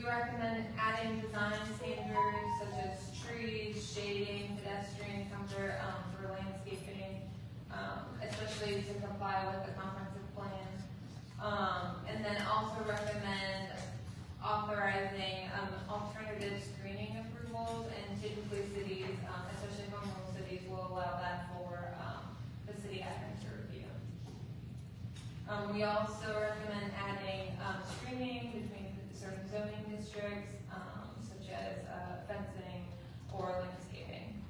recommend adding design standards such as trees, shading, pedestrian comfort for landscaping, especially to comply with the comprehensive plan. And then also recommend authorizing alternative screening approvals, and typically cities, especially home rule cities, will allow that for the city admin to review. We also recommend adding screening between certain zoning districts, such as fencing or landscaping.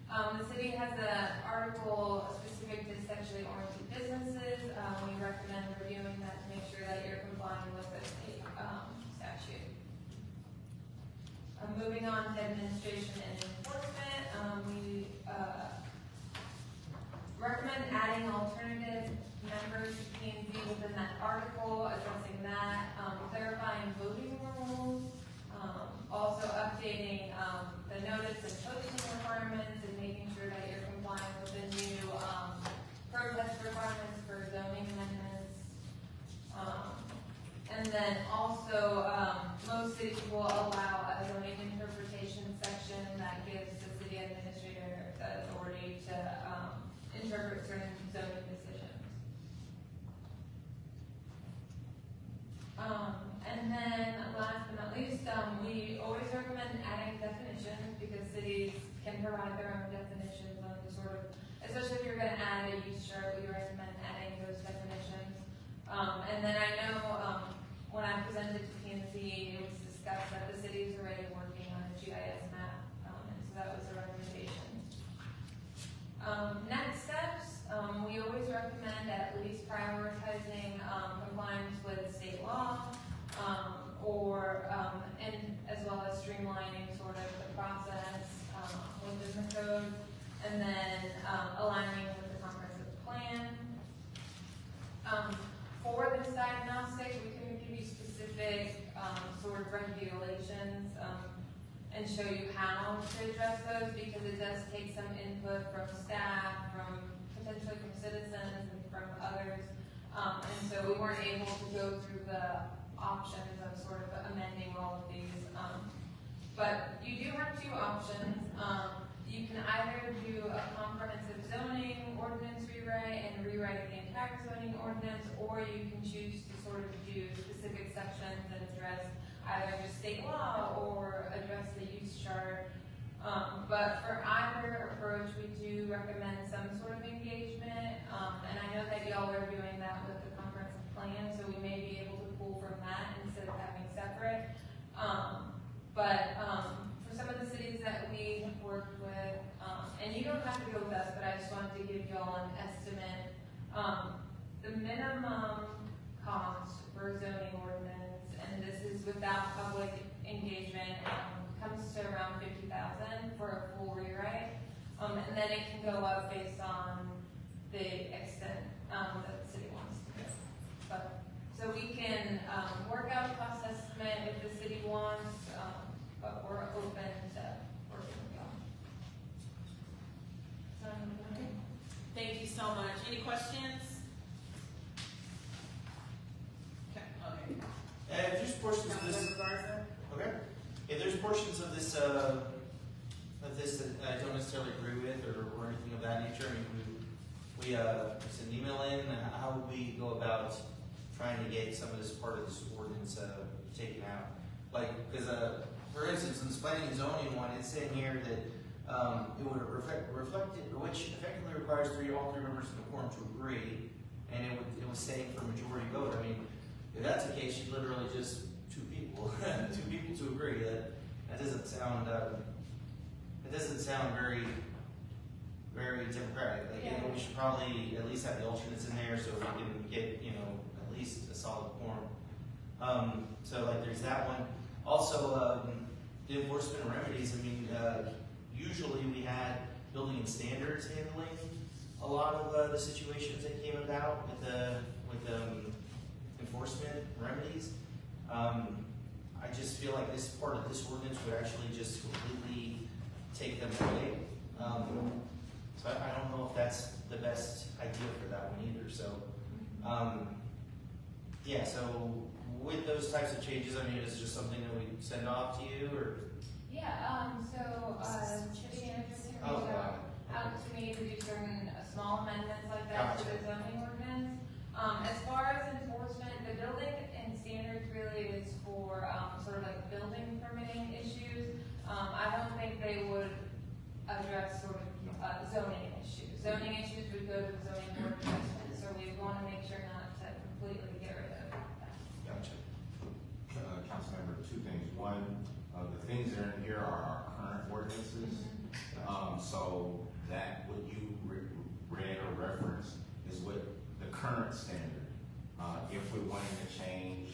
The city has an article specific to sexually oriented businesses. We recommend reviewing that to make sure that you're complying with the state statute. Moving on to administration and enforcement, we recommend adding alternative members to P&Z within that article, addressing that, clarifying voting rules, also updating the notice and posting requirements, and making sure that you're complying with the new protest requirements for zoning amendments. And then also, most cities will allow a zoning interpretation section that gives the city administrator the authority to interpret certain zoning decisions. And then last but not least, we always recommend adding definitions, because cities can provide their own definitions on the sort of, especially if you're going to add a use chart, we recommend adding those definitions. And then I know when I presented to P&Z, it was discussed that the city is already working on a GIS map, and so that was a recommendation. Next steps, we always recommend at least prioritizing compliance with state law, and as well as streamlining sort of the process within the code, and then aligning with the comprehensive plan. For this diagnostic, we can give you specific sort of regulations and show you how to address those, because it does take some input from staff, from potentially from citizens, and from others. And so we weren't able to go through the options of sort of amending all of these. But you do have two options. You can either do a comprehensive zoning ordinance rewrite and rewrite the entire zoning ordinance, or you can choose to sort of do specific sections that address either just state law or address the use chart. But for either approach, we do recommend some sort of engagement, and I know that y'all are doing that with the comprehensive plan, so we may be able to pull from that instead of having separate. But for some of the cities that we have worked with, and you don't have to go with us, but I just wanted to give y'all an estimate. The minimum cost for a zoning ordinance, and this is without public engagement, comes to around $50,000 for a full rewrite, and then it can go up based on the extent that the city wants to go. But so we can work out a cost estimate if the city wants, but we're open to working with y'all. Thank you so much. Any questions? Okay. If there's portions of this, okay. If there's portions of this that I don't necessarily agree with, or anything of that nature, I mean, we send an email in. How would we go about trying to get some of this part of this ordinance taken out? Like, because for instance, in this planning and zoning one, it's saying here that it would reflect it, which effectively requires all three members of the quorum to agree, and it was saying for majority vote. I mean, if that's the case, you literally just two people to agree. That doesn't sound very democratic. Like, Yeah. we should probably at least have the alternates in there so we can get at least a solid quorum. So like there's that one. Also, the enforcement remedies. I mean, usually we had building and standards handling a lot of the situations that came about with enforcement remedies. I just feel like this part of this ordinance would actually just completely take them away. So I don't know if that's the best idea for that one either. So, Yeah, so with those types of changes, I mean, is it just something that we send off to you, or? Yeah, city manager can Oh, reach got out to me to do certain small amendments like that to the zoning ordinance. As far as enforcement, the building and standards really is for, sort of like building permitting issues. I don't think they would address sort of, zoning issues. Zoning issues would go to the zoning board of adjustment, so we want to make sure not to completely get rid of that. Gotcha. Councilmember, two things. One, the things that are in here are our current ordinances. So that what you read or referenced is what the current standard. If we're wanting to change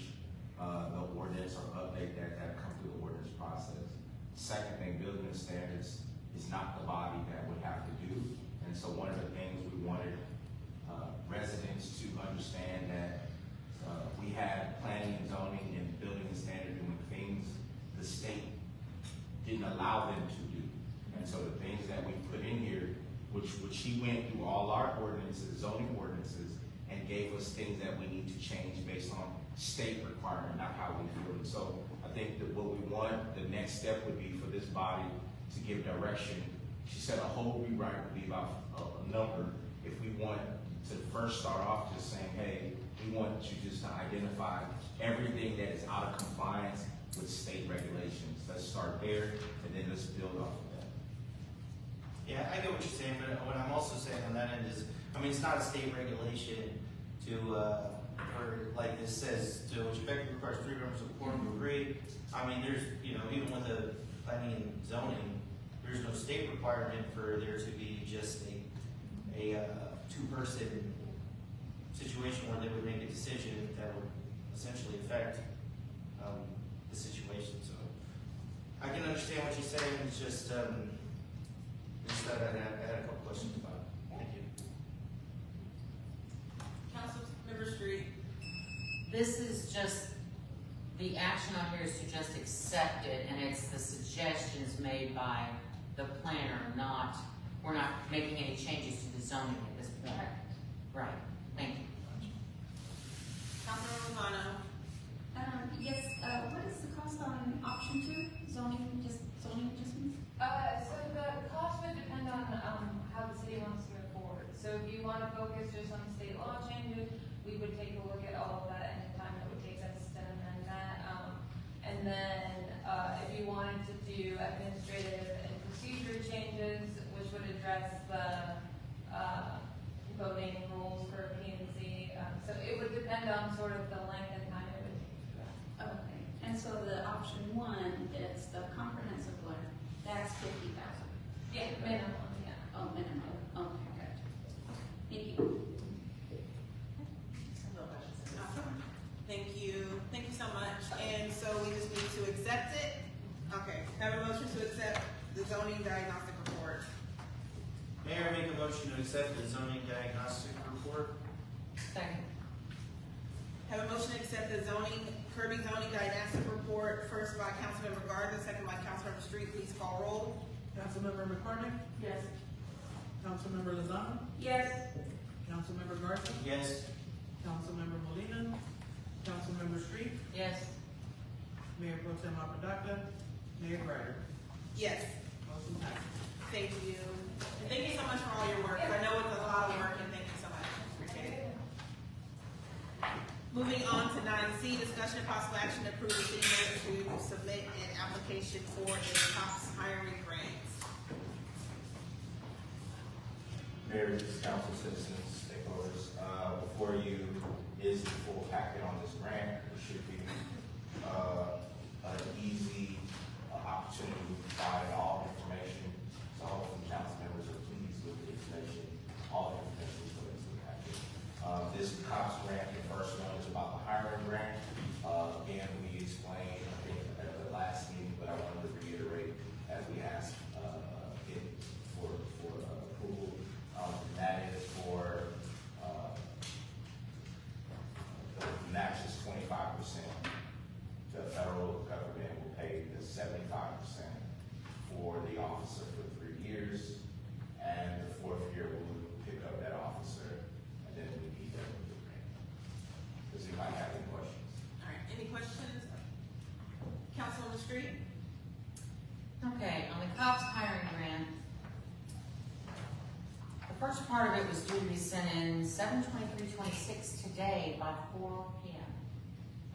the ordinance or update that, that comes through the ordinance process. Second thing, building standards is not the body that would have to do. And so one of the things we wanted residents to understand that we had planning and zoning and building standard doing things the state didn't allow them to do. And so the things that we put in here, which she went through all our ordinances, zoning ordinances, and gave us things that we need to change based on state requirement, not how we feel. And so I think that what we want, the next step would be for this body to give direction. She said a whole rewrite would be about a number. If we want to first start off just saying, hey, we want you just to identify everything that is out of compliance with state regulations. Let's start there, and then let's build off of that. Yeah, I get what you're saying, but what I'm also saying on that end is, I mean, it's not a state regulation to, or like this says, to which effect requires 3 members of the quorum to agree. I mean, there's, you know, even with the planning and zoning, there's no state requirement for there to be just a two-person situation where they would make a decision that would essentially affect the situation. So I can understand what you're saying. It's just that I had a couple questions about it. Thank you. Councilmember Street. This is just, the action on here is to just accept it, and it's the suggestions made by the planner, not, we're not making any changes to the zoning at this point. Right, thank you. Councilmember Romano. Yes, what is the cost on option 2, zoning adjustments? So the cost would depend on, how the city wants to move forward. So if you want to focus just on state law changes, we would take a look at all of that and the time it would take us to amend that. And then, if you wanted to do administrative and procedure changes, which would address the, voting rules for P and Z. So it would depend on sort of the length and time it would take to do that. Okay, and so the option 1 is the comprehensive letter, that's 50,000. Yeah, minimum, yeah. Oh, minimum, okay, gotcha. Thank you. Thank you so much. And so we just need to accept it. Okay, have a motion to accept the zoning diagnostic report. Mayor, make a motion to accept the zoning diagnostic report. Second. Have a motion to accept the Kirby zoning diagnostic report, first by Councilmember Garza, second by Councilmember Street. Please call roll. Councilmember McCormick? Yes. Councilmember Lozano? Yes. Councilmember Garza? Yes. Councilmember Molina? Councilmember Street? Yes. Mayor Pro Tem Apodaca? Mayor Ryder? Yes. Motion passes. Thank you. And thank you so much for all your work. I know it's a lot of work, and thank you so much. Appreciate it. Moving on to 9C, discussion and possible action to approve the city manager to submit an application for a COPS hiring grant. Mayor, council, citizens, stakeholders, before you is the full packet on this grant. It should be an easy opportunity to provide all information. So hopefully council members are pleased with the information, all the information we put into the packet. This COPS grant, the first one is about the hiring grant. Again, we explained, I think, at the last meeting, but I wanted to reiterate as we asked it for approval. That is for the match is 25%. The federal government will pay the 75% for the officer for 3 years, and the 4th year we'll pick up that officer, and then we need them with the grant. Does anybody have any Street. Okay, on the cops hiring grant, the first part of it was due to be sent in 7/23/26 today by 4 p.m.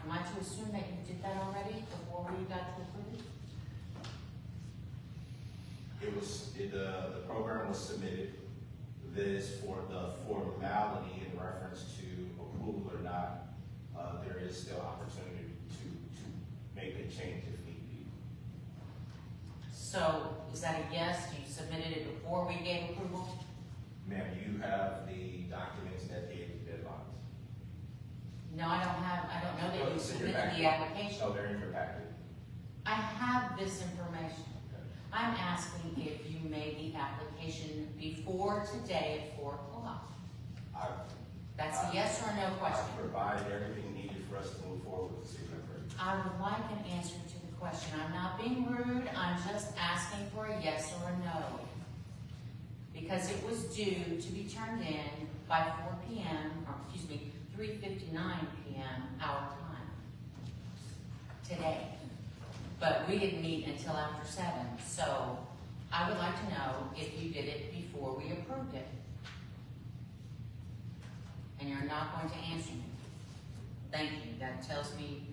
Am I to assume that you did that already before we got to approve it? The program was submitted. This for the formality in reference to approval or not, there is still opportunity to make a change if need be. So, is that a yes? You submitted it before we gave approval? Ma'am, you have the documents that gave the deadlines. No, I don't know that you It's in your submitted packet. the application. No, they're in your packet. I have this information. I'm asking if you made the application before today at 4 o'clock. That's a yes or a no question. I provided everything needed for us to move forward with the city of Kirby. I would like an answer to the question. I'm not being rude, I'm just asking for a yes or a no. Because it was due to be turned in by 4 p.m., or excuse me, 3:59 p.m. our time today. But we didn't meet until after 7, so I would like to know if you did it before we approved it. And you're not going to answer me. Thank you, that tells me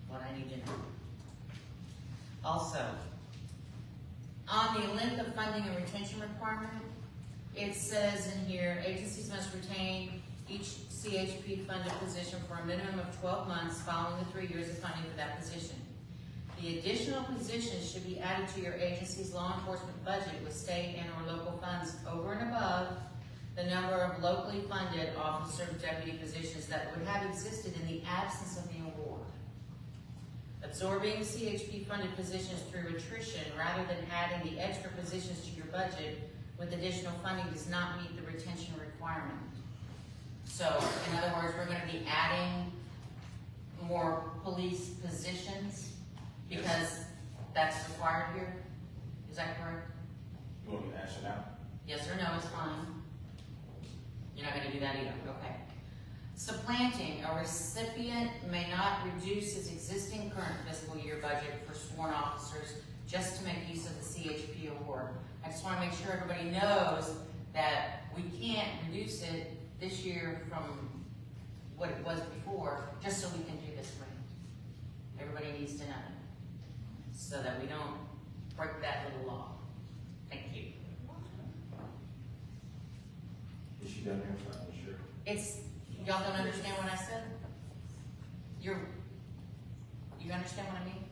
what I need to know. Also, on the length of funding and retention requirement, it says in here, agencies must retain each CHP funded position for a minimum of 12 months following the 3 years of funding for that position. The additional positions should be added to your agency's law enforcement budget with state and or local funds over and above the number of locally funded officer deputy positions that would have existed in the absence of the award. Absorbing CHP funded positions through attrition rather than adding the extra positions to your budget with additional funding does not meet the retention requirement. So, in other words, we're gonna be adding more police positions because that's required here? Is that correct? You want me to answer now? Yes or no is fine. You're not gonna do that either, okay. Supplanting, a recipient may not reduce his existing current fiscal year budget for sworn officers just to make use of the CHP award. I just wanna make sure everybody knows that we can't reduce it this year from what it was before, just so we can do this grant. Everybody needs to know that, so that we don't break that little law. Thank you. Is she done here? So I'm sure. Y'all don't understand what I said? You understand what I mean?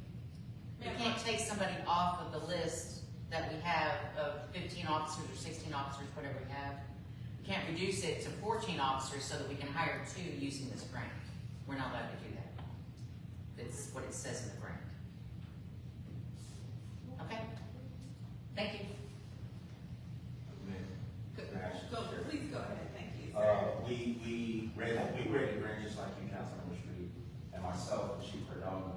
We can't take somebody off of the list that we have of 15 officers or 16 officers, whatever we have. We can't reduce it to 14 officers so that we can hire 2 using this grant. We're not allowed to do that. That's what it says in the grant. Okay? Thank you. Please go ahead, thank you. We read the grant just like you, Councilmember Street, and myself, and Chief Cardona,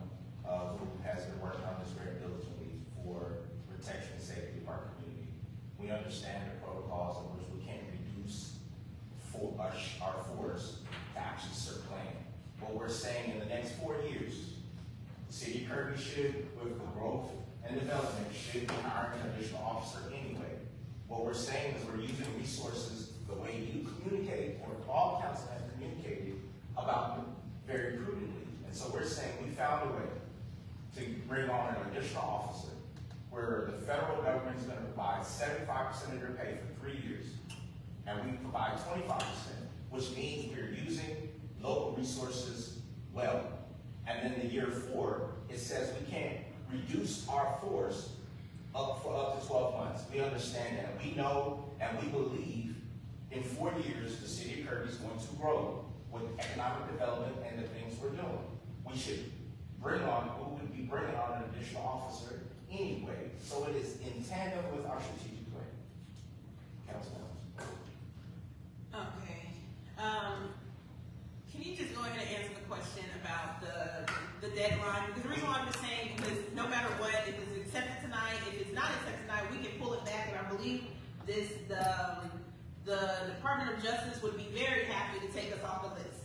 who has been working on this grant diligently for protection and safety of our community. We understand the protocols in which we can't reduce our force to actually serve plan. What we're saying in the next 4 years, the city of Kirby should, with the growth and development, should be hiring an additional officer anyway. What we're saying is we're using resources the way you communicate, or all council have communicated about them very prudently. And so we're saying we found a way to bring on an additional officer where the federal government is going to provide 75% of their pay for 3 years, and we provide 25%, which means we're using local resources well. And then the year 4, it says we can't reduce our force up to 12 months. We understand that. We know and we believe in 4 years the city of Kirby is going to grow with economic development and the things we're doing. We should we would be bringing on an additional officer anyway, so it is in tandem with our strategic plan. Councilman. Okay, can you just go ahead and answer the question about the deadline? Because the reason why I'm just saying, because no matter what, if it's accepted tonight, if it's not accepted tonight, we can pull it back, and I believe the Department of Justice would be very happy to take us off the list,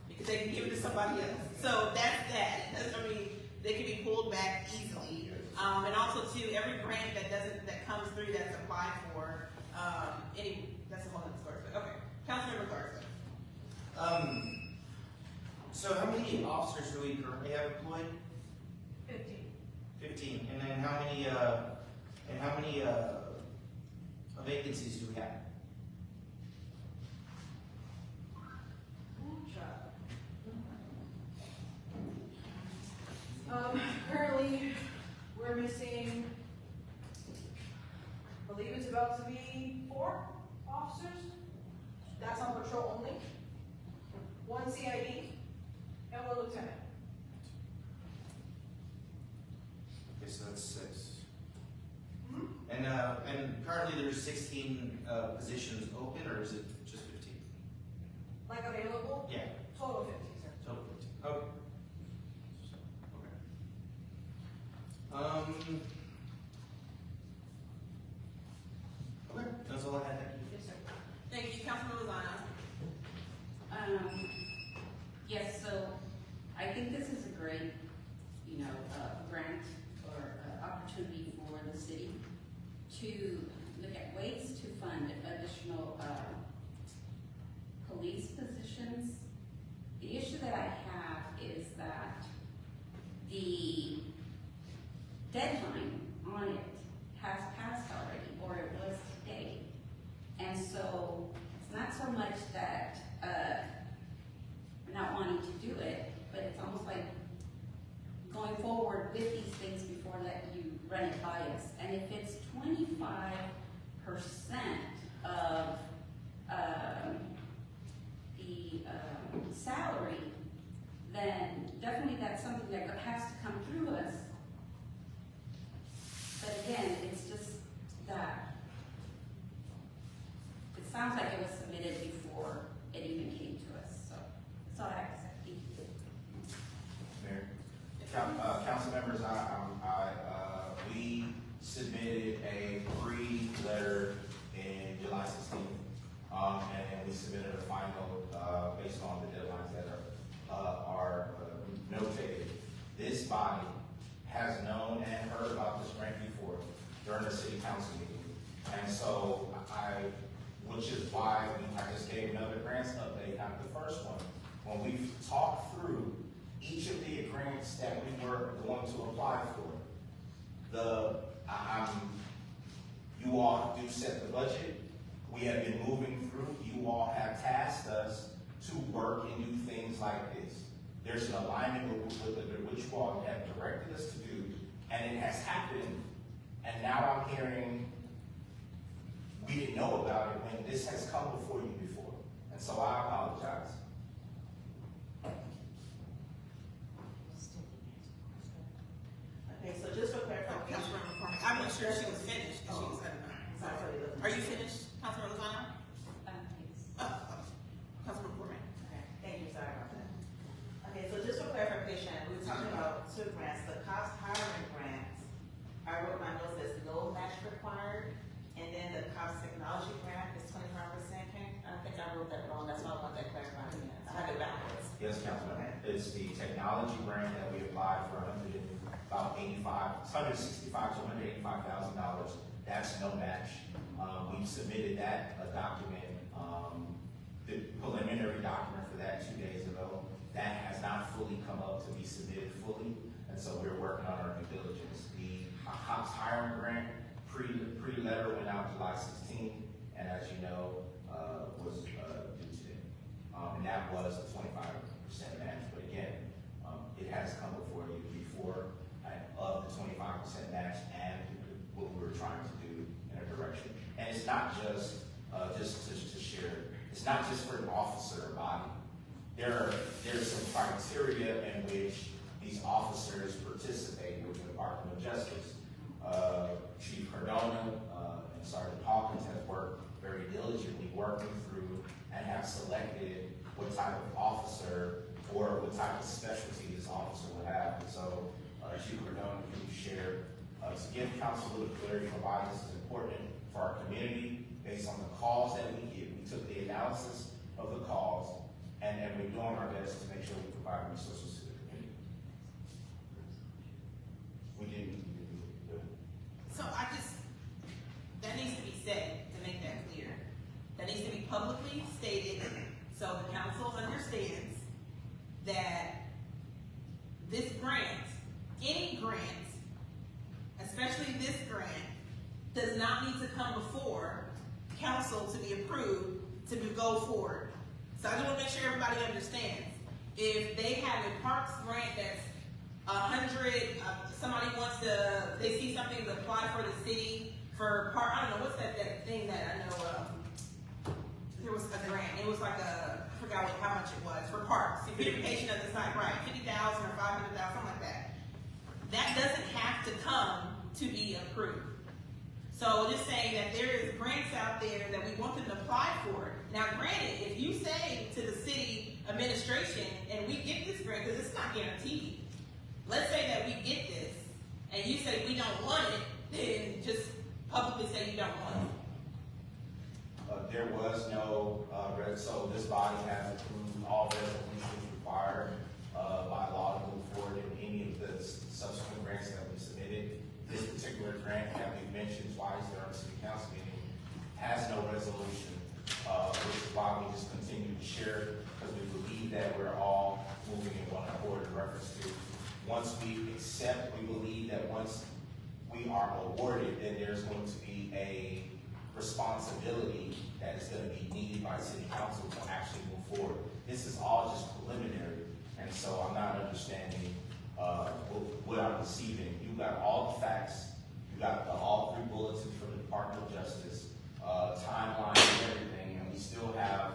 because they can give it to somebody else. So that's that. I mean, they can be pulled back easily. every grant that comes through that's applied for, that's a whole other story, but okay. Councilmember Garza. So how many officers do we currently have employed? 15. And then how many vacancies do we have? Currently, we're missing, I believe it's about to be 4 officers. That's on patrol only. 1 CID and 1 lieutenant. Okay, so that's 6. And currently there's 16 positions open, or is it just 15? Like available, Yeah, total 50, sir. total 15. Okay. Okay, that's all I had. Thank you. Yes, sir. Thank you, Councilman Lozano. Yes, so I think this is a great, grant or opportunity for the city to look at ways to fund additional, police positions. The issue that I have is that the deadline on it has passed already, or it was today. And so it's not so much that, we're not wanting to do it, but it's almost like going forward with these things before letting you run it by us. And if it's 25% of, the salary, then definitely that's something that has to come through us. But again, it's just that it sounds like it was submitted before it even came to us, so that's all I have to say. Thank you. Mayor, council members, we submitted a pre-letter in July 16th, and we submitted a final, based on the deadlines that are notated. This body has known and heard about this grant before during the city council meeting. And so which is why I just gave another grants update, not the first one. When we've talked through each of the grants that we were going to apply for, you all do set the budget. We have been moving through. You all have tasked us to work and do things like this. There's an alignment with which you all have directed us to do, and it has happened. And now I'm hearing we didn't know about it when this has come before you before. And so I apologize. Okay, so just for clarification. Councilmember McCormick, I'm not sure she was finished. She was at enough. Are you finished, Councilman Lozano? Councilman McCormick. Okay, thank you, sorry about that. Okay, so just for clarification, we were talking about 2 grants, the cost hiring grants. I wrote my notes as no match required, and then the cost technology grant is 25%. I think I wrote that wrong, that's why I want that clarified again. I have it backwards. Yes, Councilman. Okay. It's the technology grant that we applied for $165,000 to $185,000. That's no match. We submitted that document, the preliminary document for that 2 days ago. That has not fully come up to be submitted fully, and so we're working on our due diligence. The COPS hiring grant pre-letter went out July 16th, and as you know, was due today. And that was a 25% match, but again, it has come before you before of the 25% match and what we were trying to do in a direction. And it's not just to share, it's not just for an officer or body. There's some criteria in which these officers participate with the Department of Justice. Chief Cardona and Sergeant Hawkins have worked very diligently working through and have selected what type of officer or what type of specialty this officer will have. And so, Chief Cardona, can you share, to give council a little clarity on why this is important for our community based on the calls that we get. We took the analysis of the calls and we're doing our best to make sure we provide resources to the community. We didn't. this grant, any grant, especially this grant, does not need to come before council to be approved to go forward. So I just wanna make sure everybody understands. If they have a parks grant that's 100, somebody wants to, they see something to apply for the city for park, I don't know, what's that thing that I know, there was a grant, it was like I forgot how much it was, for parks, the beautification of the site, right, 50,000 or 500,000, something like that. That doesn't have to come to be approved. So just saying that there is grants out there that we want them to apply for. Now granted, if you say to the city administration, and we get this grant, because it's not guaranteed, let's say that we get this, and you say we don't want it, then just publicly say you don't want it. There was no, so this body has approved all resolutions required by law to move forward in any of the subsequent grants that we submitted. This particular grant that we mentioned twice during the city council meeting has no resolution, which is why we just continue to share, because we believe that we're all moving in one accord in reference to, once we accept, we believe that once we are awarded, then there's going to be a responsibility that is going to be needed by city council to actually move forward. This is all just preliminary, and so I'm not understanding what I'm receiving. You got all the facts, you got all 3 bulletins from the Department of Justice, timeline and everything, and we still have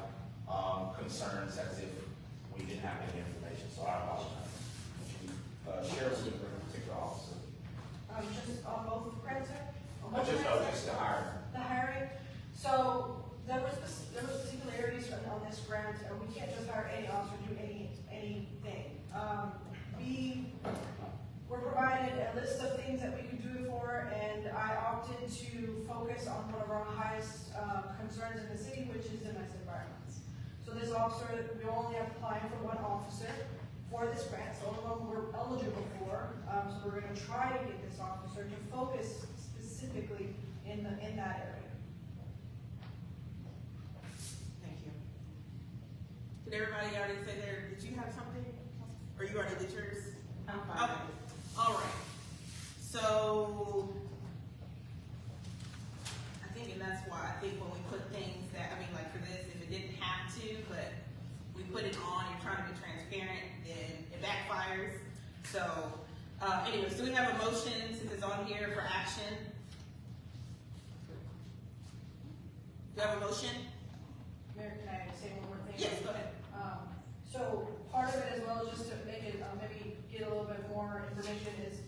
concerns as if we didn't have any information, so I apologize. Share with the particular officer. Just on both grants, sir? On both Just grants? the hiring. The hiring, so there was particularities on this grant, and we can't just hire any officer to do anything. We were provided a list of things that we could do it for, and I opted to focus on one of our highest concerns in the city, which is domestic violence. So this officer, we only have applying for 1 officer for this grant, so the only one we're eligible for. So we're gonna try to get this officer to focus specifically in that area. Thank you. Did everybody already say did you have something? Or you already did yours? I'm fine. Okay, all right. So, I think, and that's why I think when we put things that, I mean, like for this, if it didn't have to, but we put it on, you're trying to be transparent, then it backfires. So, anyways, do we have a motion since it's on here for action? Do you have a motion? Mayor, can I say one more thing? Yes, go ahead. So part of it as well, just to make it, maybe get a little bit more information, is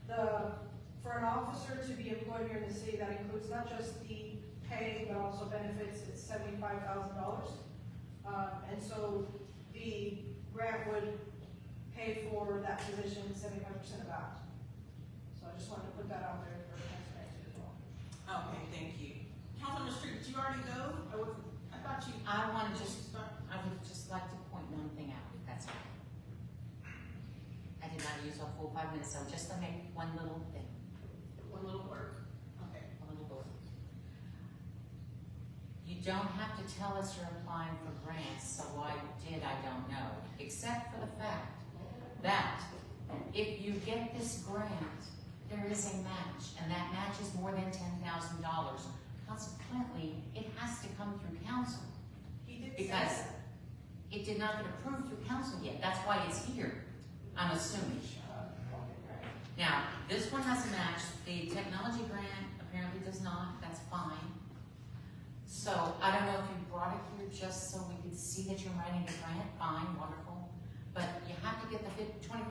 for an officer to be employed here in the city, that includes not just the pay, but also benefits, it's $75,000. And so the grant would pay for that position 75% of that. So I just wanted to put that out there for transparency as well. Okay, thank you. Councilman Street, did you already go? I thought you. I would just like to point one thing out, if that's okay. I did not use a full 5 minutes, so just to make one little thing, One little word. Okay. a little book. You don't have to tell us you're applying for grants, so why you did, I don't know, except for the fact that if you get this grant, there is a match, and that match is more than $10,000. Consequently, it has to come through council. He did say Because that. it did not get approved through council yet, that's why it's here, I'm assuming. Now, this one has a match, the technology grant apparently does not, that's fine. So, I don't know if you brought it here just so we could see that you're writing the grant, fine, wonderful. But you have to get the 25%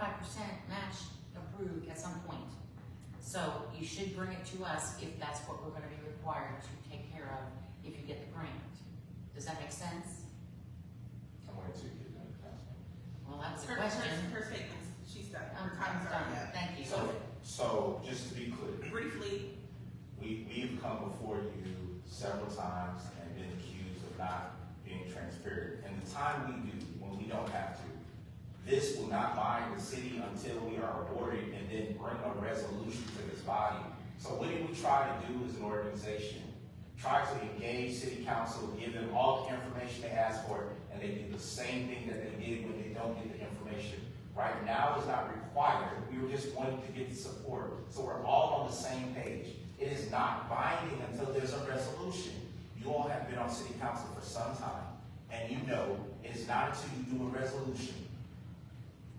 match approved at some point. So, you should bring it to us if that's what we're gonna be required to take care of if you get the grant. Does that make sense? I'm going to get done, Councilman. Well, that's a Her question. statements, she's done. I'm Her time's done, already up. thank you. So just to be clear, Briefly, we've come before you several times and been accused of not being transparent. And the time we do, when we don't have to, this will not bind the city until we are awarded and then bring a resolution to this body. So what do we try to do as an organization? Try to engage city council, give them all the information they ask for, and they do the same thing that they did when they don't get the information Right now is not required, we were just wanting to get the support, so we're all on the same page. It is not binding until there's a resolution. You all have been on city council for some time, and you know it is not until you do a resolution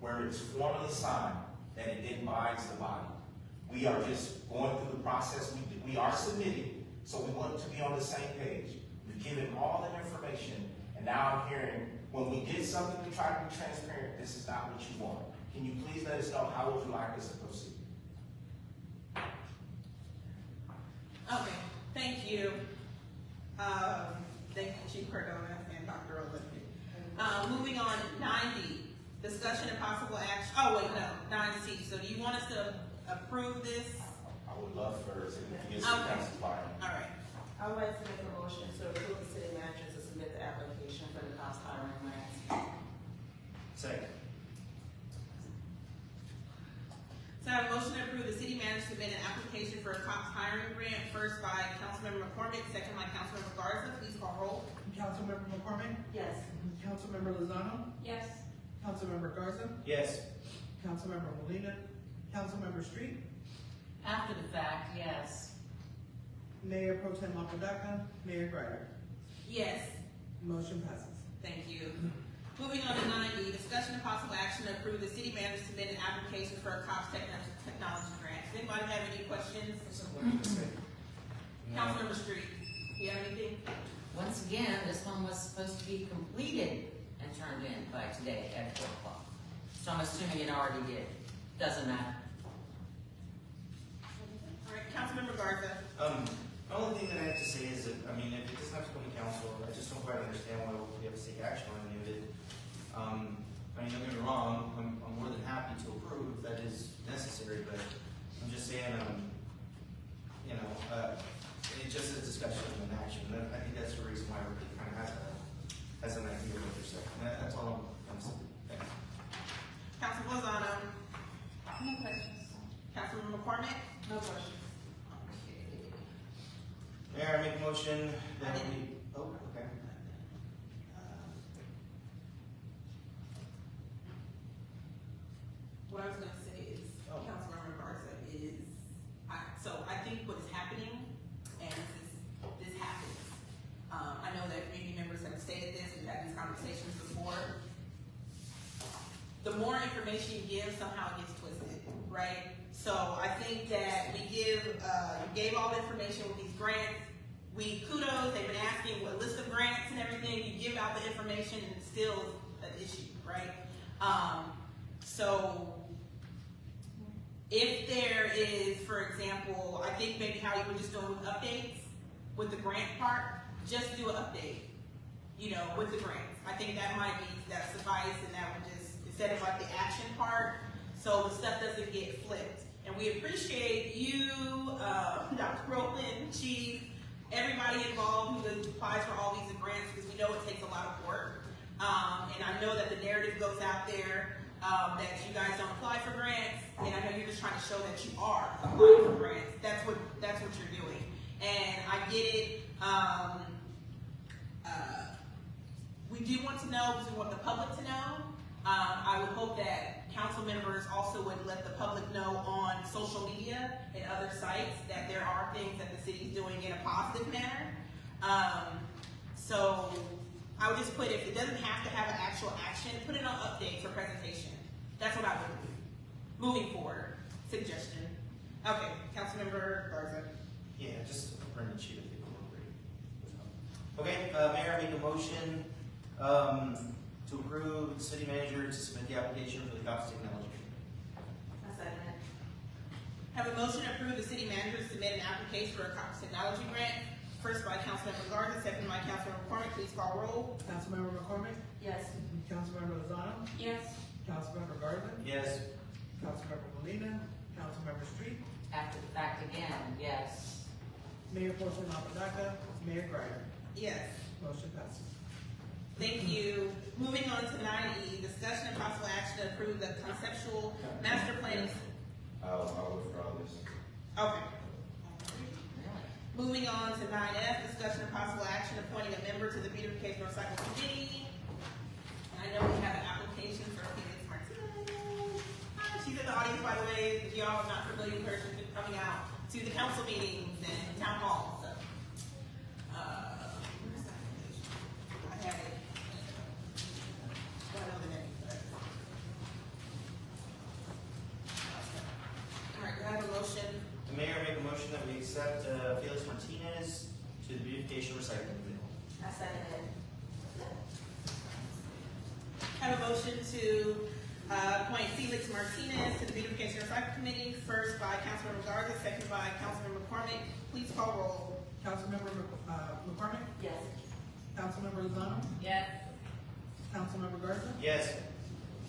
where it's formally signed that it then binds the body. We are just going through the process, we are submitting, so we want to be on the same page. We've given all the information, and now I'm hearing, when we get something, we try to be transparent, this is not what you want. Can you please let us know, how would you like us to proceed? Okay, thank you. Thank you, Chief Cardona and Dr. Olympic. Moving on, 9D, discussion and possible action, oh wait, no, 9C. So do you want us to approve this? I would love for us to get some Okay. council buy-in. All right. I would like to make a motion to approve the city manager to submit the application for the cops hiring grants. Second. So I have a motion to approve the city manager to submit an application for a cops hiring grant, first by Councilmember McCormick, second by Councilmember Garza. Please call roll. Councilmember McCormick? Yes. Councilmember Lozano? Yes. Councilmember Garza? Yes. Councilmember Molina? Councilmember Street? After the fact, yes. Mayor Pro Tem Apodaca? Mayor Greider? Yes. Motion passes. Thank you. Moving on to 9E, discussion and possible action to approve the city manager to submit an application for a cops technology grant. Does anybody have any questions? Councilmember Street, do you have anything? Once again, this one was supposed to be completed and turned in by today at 4 o'clock. So I'm assuming it already did. Doesn't matter. All right, Councilmember Garza. The only thing that I have to say is that, I mean, if it doesn't have to come to council, I just don't quite understand why we have to take action on any of it. I mean, don't get me wrong, I'm more than happy to approve if that is necessary, but I'm just saying, it's just a discussion and an action. And I think that's the reason why everybody kind of has an idea of what they're saying. That's all I'm saying. Thanks. Councilman Lozano. No questions. Councilman McCormick. No questions. Mayor, I make a motion that we, okay. What I was gonna say is, Councilmember Garza is, I think what is happening, and this happens. I know that community members have stated this, we've had these conversations before. The more information you give, somehow it gets twisted, right? So I think that we you gave all the information with these grants. Kudos, they've been asking what list of grants and everything, you give out the information and it's still an issue, right? So if there is, for example, I think maybe how you were just doing with updates, with the grant part, just do an update, with the grants. I think that might be, that suffice, and that would just, instead of like the action part, so the stuff doesn't get flipped. And we appreciate you, Dr. Rowland, Chief, everybody involved who applies for all these grants, because we know it takes a lot of work. And I know that the narrative goes out there that you guys don't apply for grants, and I know you're just trying to show that you are applying for grants. That's what you're doing, and I get it. We do want to know, because we want the public to know. I would hope that council members also would let the public know on social media and other sites that there are things that the city is doing in a positive manner. So I would just put, if it doesn't have to have an actual action, put it on updates or presentation. That's what I would do. Moving forward, suggestion. Okay, Councilmember Garza. Yeah, just print a sheet of paper. Okay, Mayor, I make a motion to approve the city manager to submit the application for the cops technology. I second it. Have a motion to approve the city manager to submit an application for a cops technology grant. First by Councilmember Garza, second by Councilmember McCormick. Please call roll. Councilmember McCormick? Yes. Councilmember Lozano? Yes. Councilmember Garza? Yes. Councilmember Molina? Councilmember Street? After the fact again, yes. Mayor Pro Tem Apodaca? Mayor Greider? Yes. Motion passes. Thank you. Moving on to 9E, discussion and possible action to approve the conceptual master planning. I'll withdraw this. Okay. Really? Moving on to 9F, discussion and possible action appointing a member to the Beautification Recycle Committee. And I know we have an application for Felix Martinez. audience, by the way, if y'all are not familiar with her, she's been coming out to the council meetings and town hall, so. Where's that information? I have it. I know the name, but. All right, do I have a motion? The mayor make a motion that we accept Felix Martinez to the beautification recycling committee. I second it. Have a motion to appoint Felix Martinez to the beautification recycling committee, first by Councilmember Garza, second by Councilmember McCormick. Please call roll. Councilmember McCormick, Yes. Councilmember Lozano, Yes. Councilmember Garza, Yes.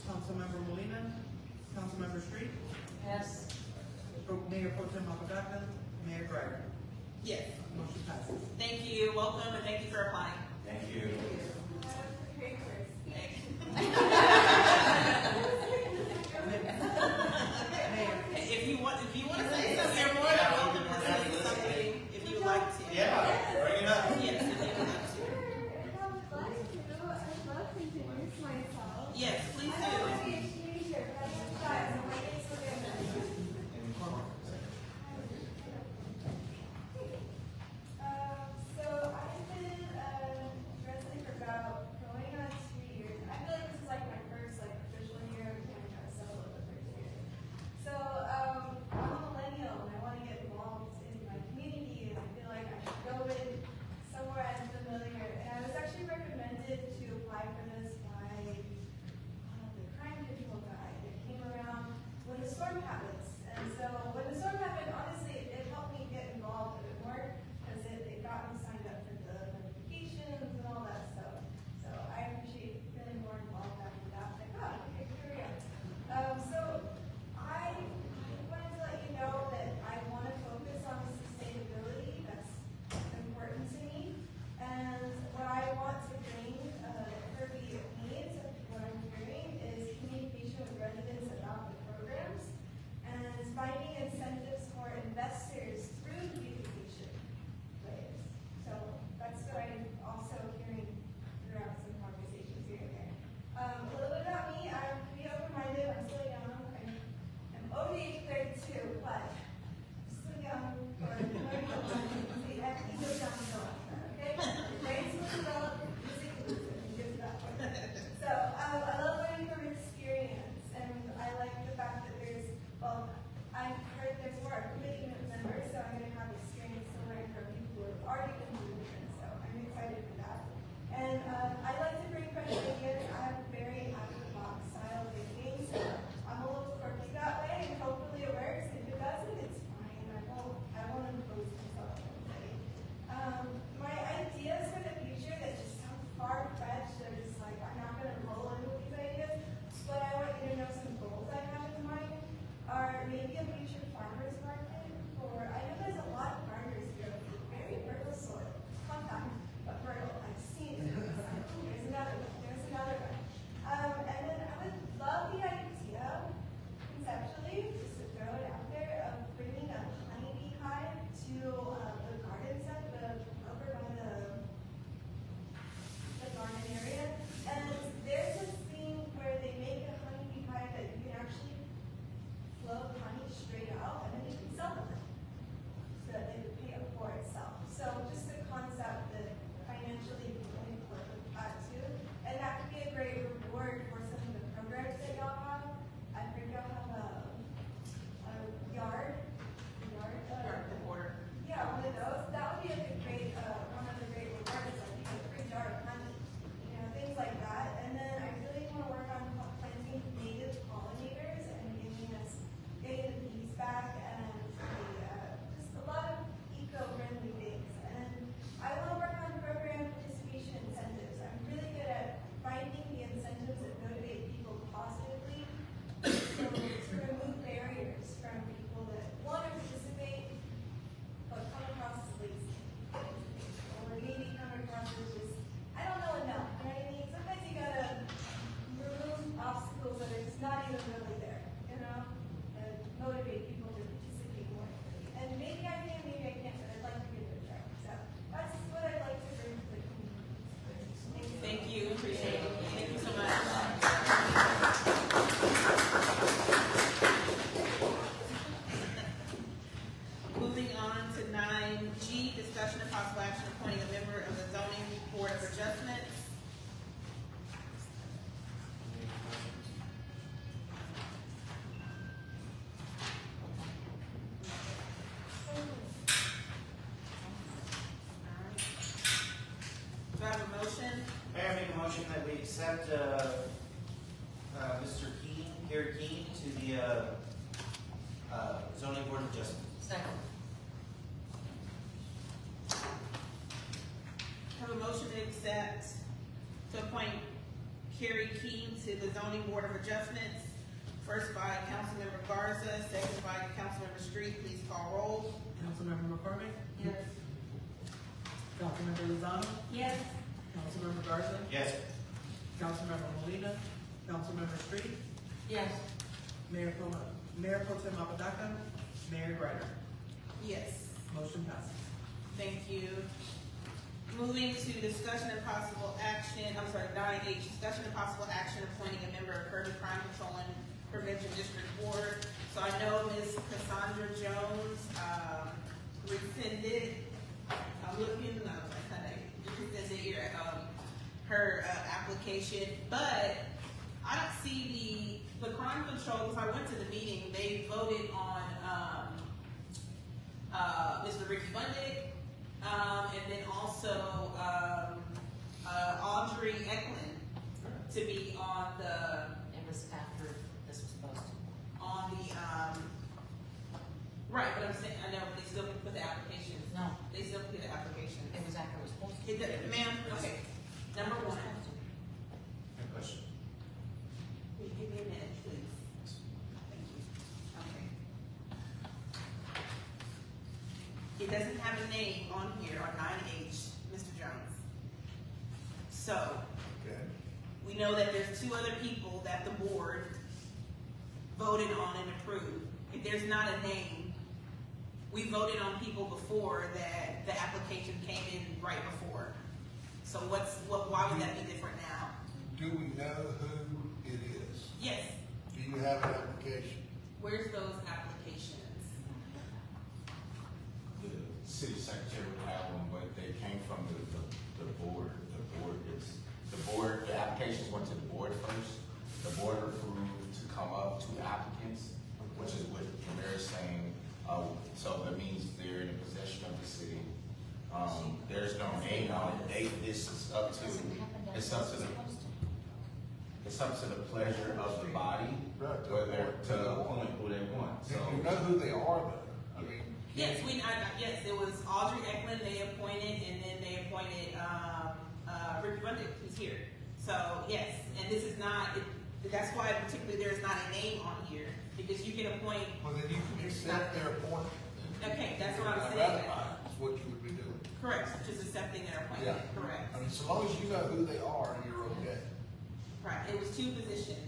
Councilmember Molina, Councilmember Street, Yes. Mayor Pro Tem Apodaca, Mayor Greider. Yes. Motion passes. Thank you, welcome, and thank you for applying. Thank you. Mayor, If you want to say something, you're more than welcome to say something, if you would like to. Yeah, bring it up. Yes, if you would like to. I would love to introduce myself. Yes, please I don't want do. to be a teenager, but I am five, so my name's Savannah. So I've been a resident for about going on 2 years. I feel like this is like my the, zoning board of adjustment. Second. Have a motion to accept, to appoint Carrie Keen to the zoning board of adjustments. First by Councilmember Garza, second by Councilmember Street. Please call roll. Councilmember McCormick? Yes. Councilmember Lozano? Yes. Councilmember Garza? Yes. Councilmember Molina? Councilmember Street? Yes. Mayor Pro Tem Apodaca? Mayor Ryder? Yes. Motion passes. Thank you. Moving to discussion and possible action, 9H, discussion and possible action appointing a member of Kirby Crime Control and Prevention District Board. So I know Ms. Cassandra Jones, rescinded, I'm looking, rescinded here, her, application, but I don't see the crime control, because I went to the meeting, they voted on, Mr. Ricky Bundick, and then also, Audrey Eklund to be on the, It was after this was posted. on the, right, but I'm saying, I know, but they still put the applications. No, They still put the applications. it was after it was posted. Ma'am, okay, number one, Good question. will you give me a minute, please? Thank you. Okay. It doesn't have a name on here on 9H, Mr. Jones. So, we know that there's two other people that the board voted on and approved. If there's not a name, we voted on people before that the application came in right before. So why would that be different now? Do we know who it is? Yes, Do you have an application? where's those applications? The city secretary would have one, but they came from the board. The applications went to the board first. The board approved to come up to applicants, which is what Mayor's saying. So that means they're in possession of the city. There's no name on it. This is up to, it's up to the pleasure of the body, Right. whether to appoint who they want. Do So you know who they are though? I mean. Yes, yes, it was Audrey Eklund they appointed, and then they appointed, Ricky Bundick, who's here. So, yes, and this is not, that's why particularly there's not a name on here, because you can appoint, Well, then you can accept their appointment. okay, that's what I'm saying. Ratify is what you would be doing. Correct, just accepting their appointment, Yeah. correct. I mean, so long as you know who they are, you're okay. Right, it was two positions.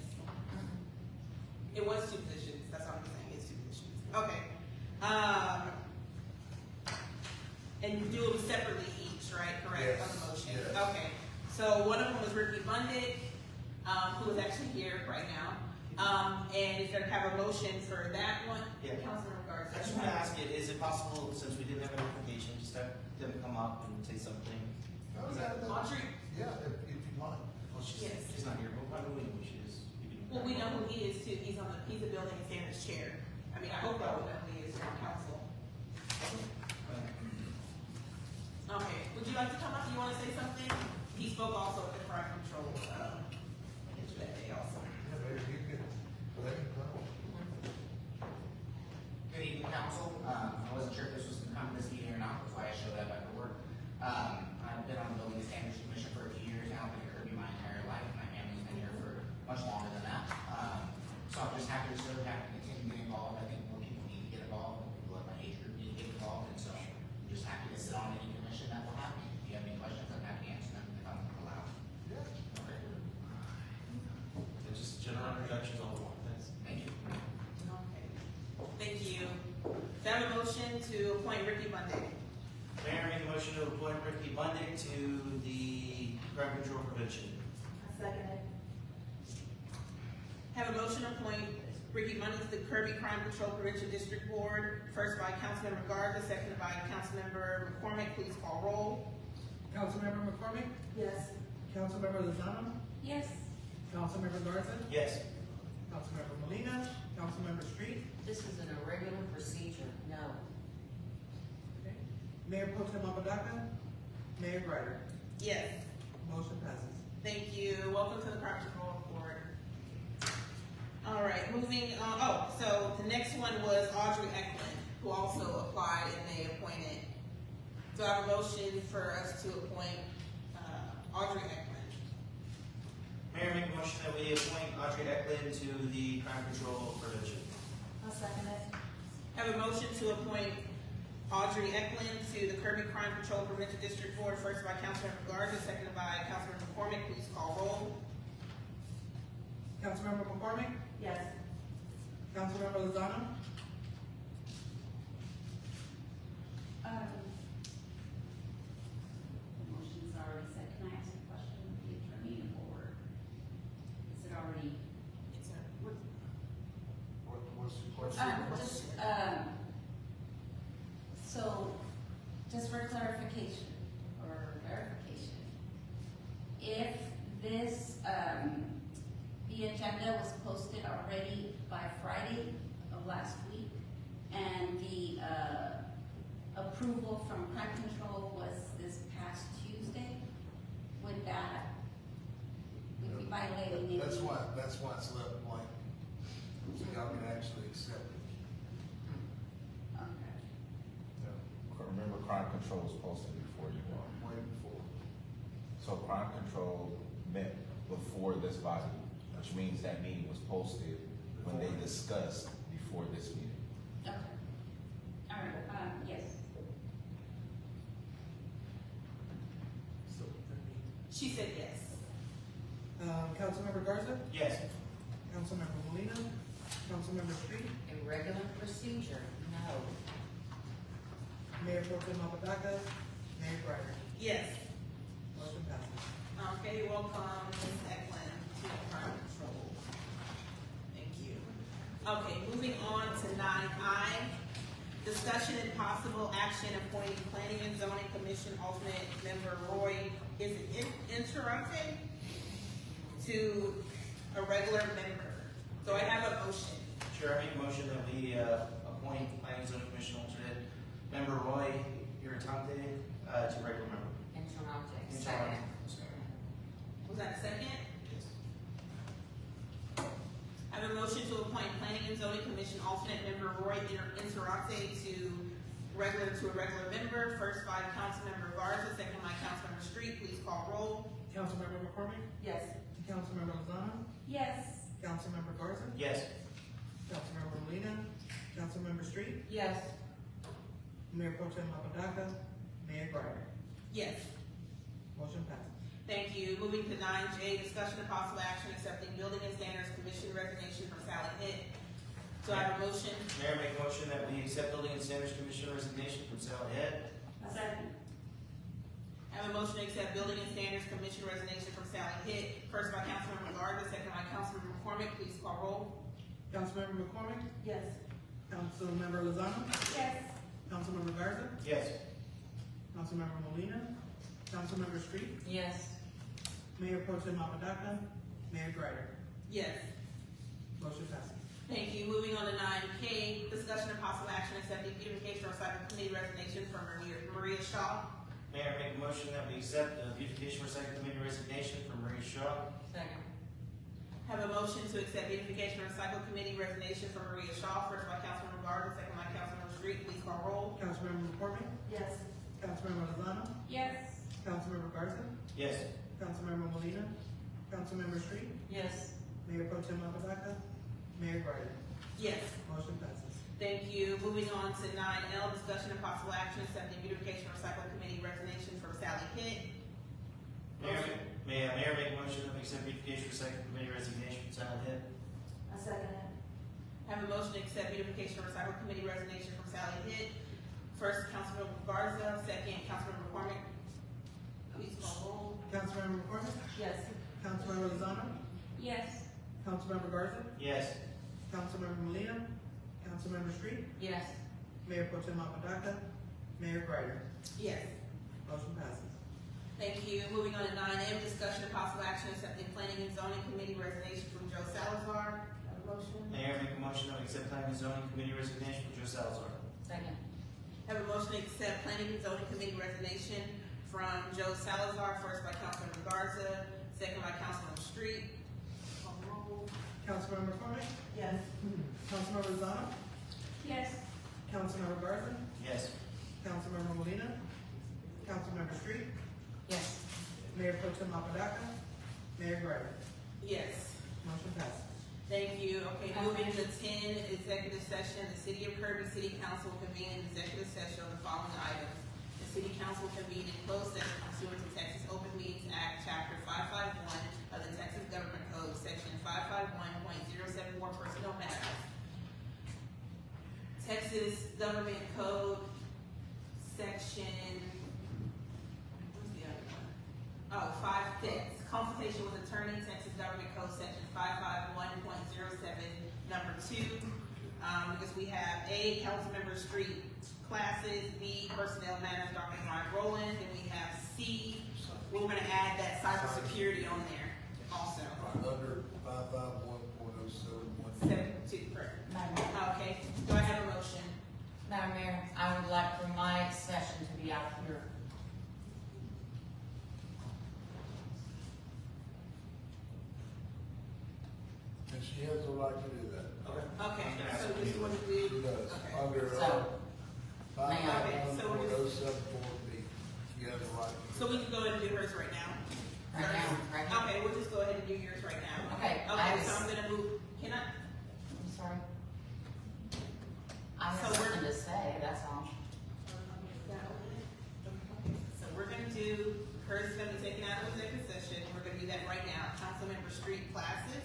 It was two positions, that's what I'm saying, it's two positions. Okay. And you do them separately each, right, correct, Yes, on the motion? yes. Okay, so one of them was Ricky Bundick, who is actually here right now. And is there have a motion for that one? Yeah. Councilman Garza. I just want to ask you, is it possible, since we didn't have an application, just have them come up and say something? Oh, Is that- Audrey, Yeah, if you'd like. Well, she's, Yes. she's not here, but I don't know who she is. well, we know who he is too, he's the building and standards chair. I mean, I hope that we know who he is on council. Okay, would you like to come up, you wanna say something? He spoke also at the crime control, that day also. Yeah, maybe you could, let him know. Good evening, council. I wasn't sure if this was gonna come to this meeting or not, that's why I showed up at work. I've been on the Building Standards Commission for a few years now, I've been at Kirby my entire life, my family's been here for much longer than that. So I'm just happy to serve, happy to continue to get involved. I think more people need to get involved, more people of my age group need to get involved, and so I'm just happy to sit on any commission that will have me. If you have any questions, I'm happy to answer them if I'm allowed. Yeah. And just general introductions all the time, thanks. Thank you. Okay. Thank you. Do I have a motion to appoint Ricky Bundick? Mayor, make a motion to appoint Ricky Bundick to the crime control prevention. Second it. Have a motion to appoint Ricky Bundick to the Kirby Crime Control Prevention District Board, first by Councilmember Garza, seconded by Councilmember McCormick. Please call roll. Councilmember McCormick? Yes. Councilmember Lozano? Yes. Councilmember Garza? Yes. Councilmember Molina? Councilmember Street? This is an irregular procedure, no. Okay. Mayor Pro Tem Apodaca? Mayor Ryder? Yes. Motion passes. Thank you. Welcome to the Crime Control Board. All right, moving on, so the next one was Audrey Eklund, who also applied and they appointed. So I have a motion for us to appoint, Audrey Eklund. Mayor, make a motion that we appoint Audrey Eklund to the crime control prevention. I'll second it. Have a motion to appoint Audrey Eklund to the Kirby Crime Control Prevention District Board, first by Councilmember Garza, seconded by Councilmember McCormick. Please call roll. Councilmember McCormick, Yes. Councilmember Lozano, The motion's already set. Can I ask a question of the attorney or is it already? What's the question? So, just for clarification or verification, if this, the agenda was posted already by Friday of last week, and the, approval from crime control was this past Tuesday, would that, would be violating any? That's why it's left blank. So y'all can actually accept it. Okay. Remember, crime control was posted before you were. Way before. So crime control met before this body, which means that meeting was posted when they discussed before this meeting. Okay. All right, yes. so, She said yes. Councilmember Garza, Yes. Councilmember Molina, Councilmember Street, Irregular procedure, no. Mayor Pro Tem Apodaca, Mayor Greider. Yes. Motion passes. Okay, welcome Ms. Eklund to crime control. Thank you. Okay, moving on to 9I, discussion and possible action appointing planning and zoning commission alternate member Roy, is it interrupted to a regular member? So I have a motion. Sure, I make a motion that we appoint planning and zoning commission alternate member Roy Iritante to regular member. Interrupted, Interrupted. second. Sorry. Was that a second? Yes. I have a motion to appoint planning and zoning commission alternate member Roy Interate to a regular member, first by Councilmember Garza, second by Councilmember Street. Please call roll. Councilmember McCormick, Yes. Councilmember Lozano, Yes. Councilmember Garza, Yes. Councilmember Molina, Councilmember Street, Yes. Mayor Pro Tem Apodaca, Mayor Greider. Yes. Motion passes. Thank you. Moving to 9J, discussion of possible action accepting building and standards commission resignation from Sally Hitt. So I have a motion. Mayor, make a motion that we accept building and standards commission resignation from Sally Head. A second. I have a motion to accept building and standards commission resignation from Sally Hitt, first by Councilmember Garza, second by Councilmember McCormick. Please call roll. Councilmember McCormick, Yes. Councilmember Lozano, Yes. Councilmember Garza, Yes. Councilmember Molina, Councilmember Street, Yes. Mayor Pro Tem Apodaca, Mayor Greider. Yes. Motion passes. Thank you. Moving on to 9K, discussion of possible action accepting beautification recycle committee resignation from Maria Shaw. Mayor, make a motion that we accept the beautification recycling committee resignation from Maria Shaw. Second. Have a motion to accept beautification recycle committee resignation from Maria Shaw, first by Councilmember Garza, second by Councilmember Street. Please call roll. Councilmember McCormick, Yes. Councilmember Lozano, Yes. Councilmember Garza, Yes. Councilmember Molina, Councilmember Street, Yes. Mayor Pro Tem Apodaca, Mayor Greider. Yes. Motion passes. Thank you. Moving on to 9L, discussion of possible action accepting beautification recycle committee resignation from Sally Hitt. Mayor, make a motion that we accept beautification recycling committee resignation from Sally Head. I second it. Have a motion to accept beautification recycle committee resignation from Sally Hitt. First, Councilmember Garza, second, Councilmember McCormick. Please call roll. Councilmember McCormick, Yes. Councilmember Lozano, Yes. Councilmember Garza, Yes. Councilmember Molina, Councilmember Street, Yes. Mayor Pro Tem Apodaca, Mayor Greider. Yes. Motion passes. Thank you. Moving on to 9M, discussion of possible action accepting planning and zoning committee resignation from Joe Salazar. Have a motion? Mayor, make a motion that we accept planning and zoning committee resignation from Joe Salazar. Second. Have a motion to accept planning and zoning committee resignation from Joe Salazar, first by Councilmember Garza, second by Councilmember Street. Call roll. Councilmember McCormick? Yes. Councilmember Lozano? Yes. Councilmember Garza? Yes. Councilmember Molina? Councilmember Street? Yes. Mayor Pro Tem Apodaca? Mayor Gray? Yes. Motion passes. Thank you. Okay, moving to 10, executive session. The City of Kirby City Council convened an executive session on the following items. The City Council convened in closed session pursuant to Texas Open Meetings Act, Chapter 551 of the Texas Government Code, Section 551.074 Personnel Matters. Texas Government Code, Section, what's the other one? Oh, 5-6, consultation with attorney, Texas Government Code, Section 551.07, number 2. Because we have A, Councilmember Street classes, B, personnel matters, Dr. Mark Rowland, and we have C, we're gonna add that cybersecurity on there also. Under 551.071. 7-2, correct. Okay, do I have a motion? Madam Mayor, I would like for my session to be out here. And she has the right to do that. Okay, I'm gonna ask so the this is what She we do. does, Okay. under, So, may I- 551.074B, she has the right. to do So we that. can go ahead and do hers right now? Right now, right now. Okay, we'll just go ahead and do yours right now. Okay, I Okay, was- so I'm gonna move, can I? I'm sorry. I have So we're- something to say, that's all. So we're gonna do, hers is gonna be taken out of executive session, we're gonna do that right now. Councilmember Street classes.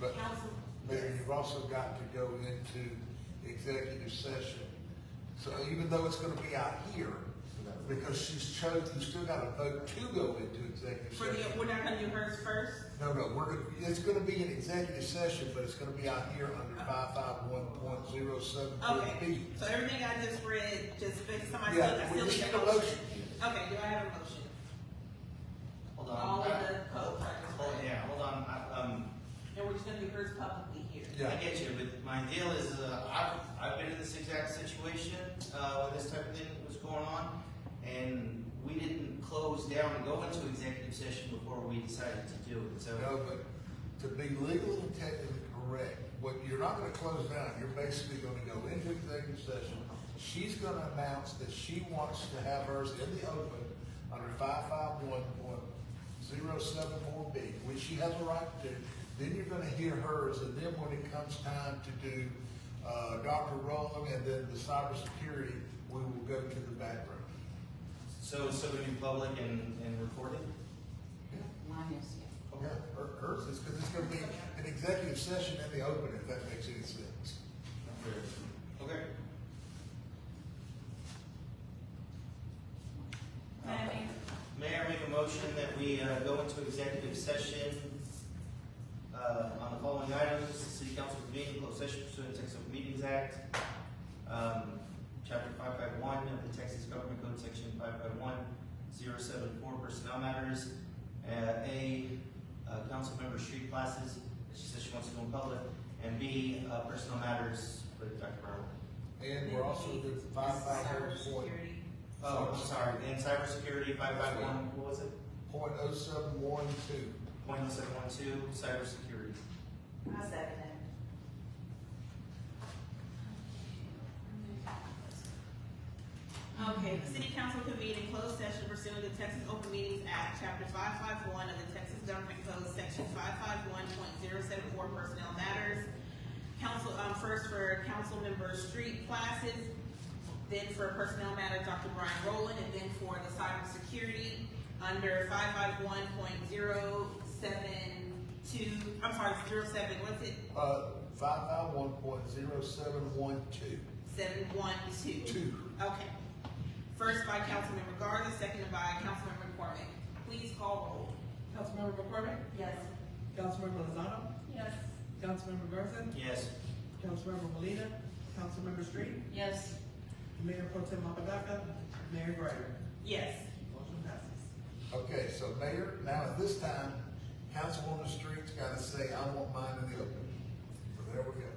But, Council. Mayor, you've also got to go into executive session. So even though it's gonna be out here, because she's chosen, you still gotta vote to go into executive For the, session. we're not gonna do hers first? No, it's gonna be an executive session, but it's gonna be out here under 551.074B. Okay, so everything I just read, just, somebody Yeah, still, I we still just need need a a motion. motion. Okay, do I have a motion? Hold All on. of the codes, Oh, yeah, hold on. and we're just gonna do hers publicly here. Yeah. I get you, but my deal is, I've been in this exact situation, when this type of thing was going on, and we didn't close down and go into executive session before we decided to do it, so. No, but to be legally and technically correct, what, you're not gonna close down, you're basically gonna go into executive session. She's gonna announce that she wants to have hers in the open under 551.074B, which she has a right to do. Then you're gonna hear hers, and then when it comes time to do, Dr. Rowland and then the cybersecurity, we will go to the back room. So it's still gonna be public and recorded? Mine is, yeah. Yeah, hers is, because it's gonna be an executive session in the open, if that makes any sense. Okay. Mayor, make a motion that we, go into executive session, on the following items. The City Council convened closed session pursuant to Texas Open Meetings Act, Chapter 551 of the Texas Government Code, Section 551.074 Personnel Matters. Council member street classes, she says she wants to go in public, and B, personnel matters with Dr. Brown. And we're also doing 551.071. Cybersecurity. Oh, I'm sorry, and cybersecurity, 551, what was it? 0.0712. 0.0712, cybersecurity. I second it. Okay, the City Council convened in closed session pursuant to Texas Open Meetings Act, Chapter 551 of the Texas Government Code, Section 551.074 Personnel Matters. Council, first for council member street classes, then for personnel matter, Dr. Brian Rowland, and then for the cybersecurity under 551.072, I'm sorry, 07, what's it? 551.0712. 712. 2. Okay. First by Councilmember Garza, seconded by Councilmember McCormick. Please call roll. Councilmember McCormick? Yes. Councilmember Lozano? Yes. Councilmember Garza? Yes. Councilmember Molina? Councilmember Street? Yes. Mayor Pro Tem Apodaca? Mayor Gray? Yes. Motion passes. Okay, so Mayor, now at this time, council on the street's gotta say, I want mine in the open. So there we go.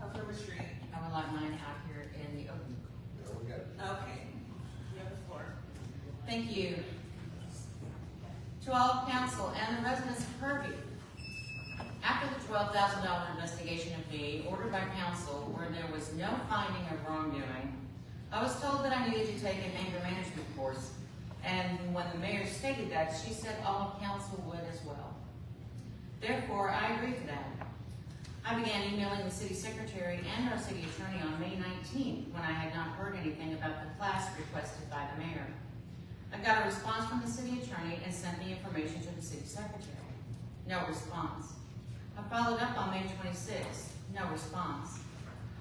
Councilmember Street. I would like mine out here in the open. There we go. Okay. You have the floor. Thank you. To all council and the residents of Kirby. After the $12,000 investigation of me, ordered by council, where there was no finding of wrongdoing, I was told that I needed to take an anger management course, and when the mayor stated that, she said all of council would as well. Therefore, I agreed to that. I began emailing the city secretary and our city attorney on May 19th when I had not heard anything about the class requested by the mayor. I got a response from the city attorney and sent the information to the city secretary. No response. I followed up on May 26th. No response.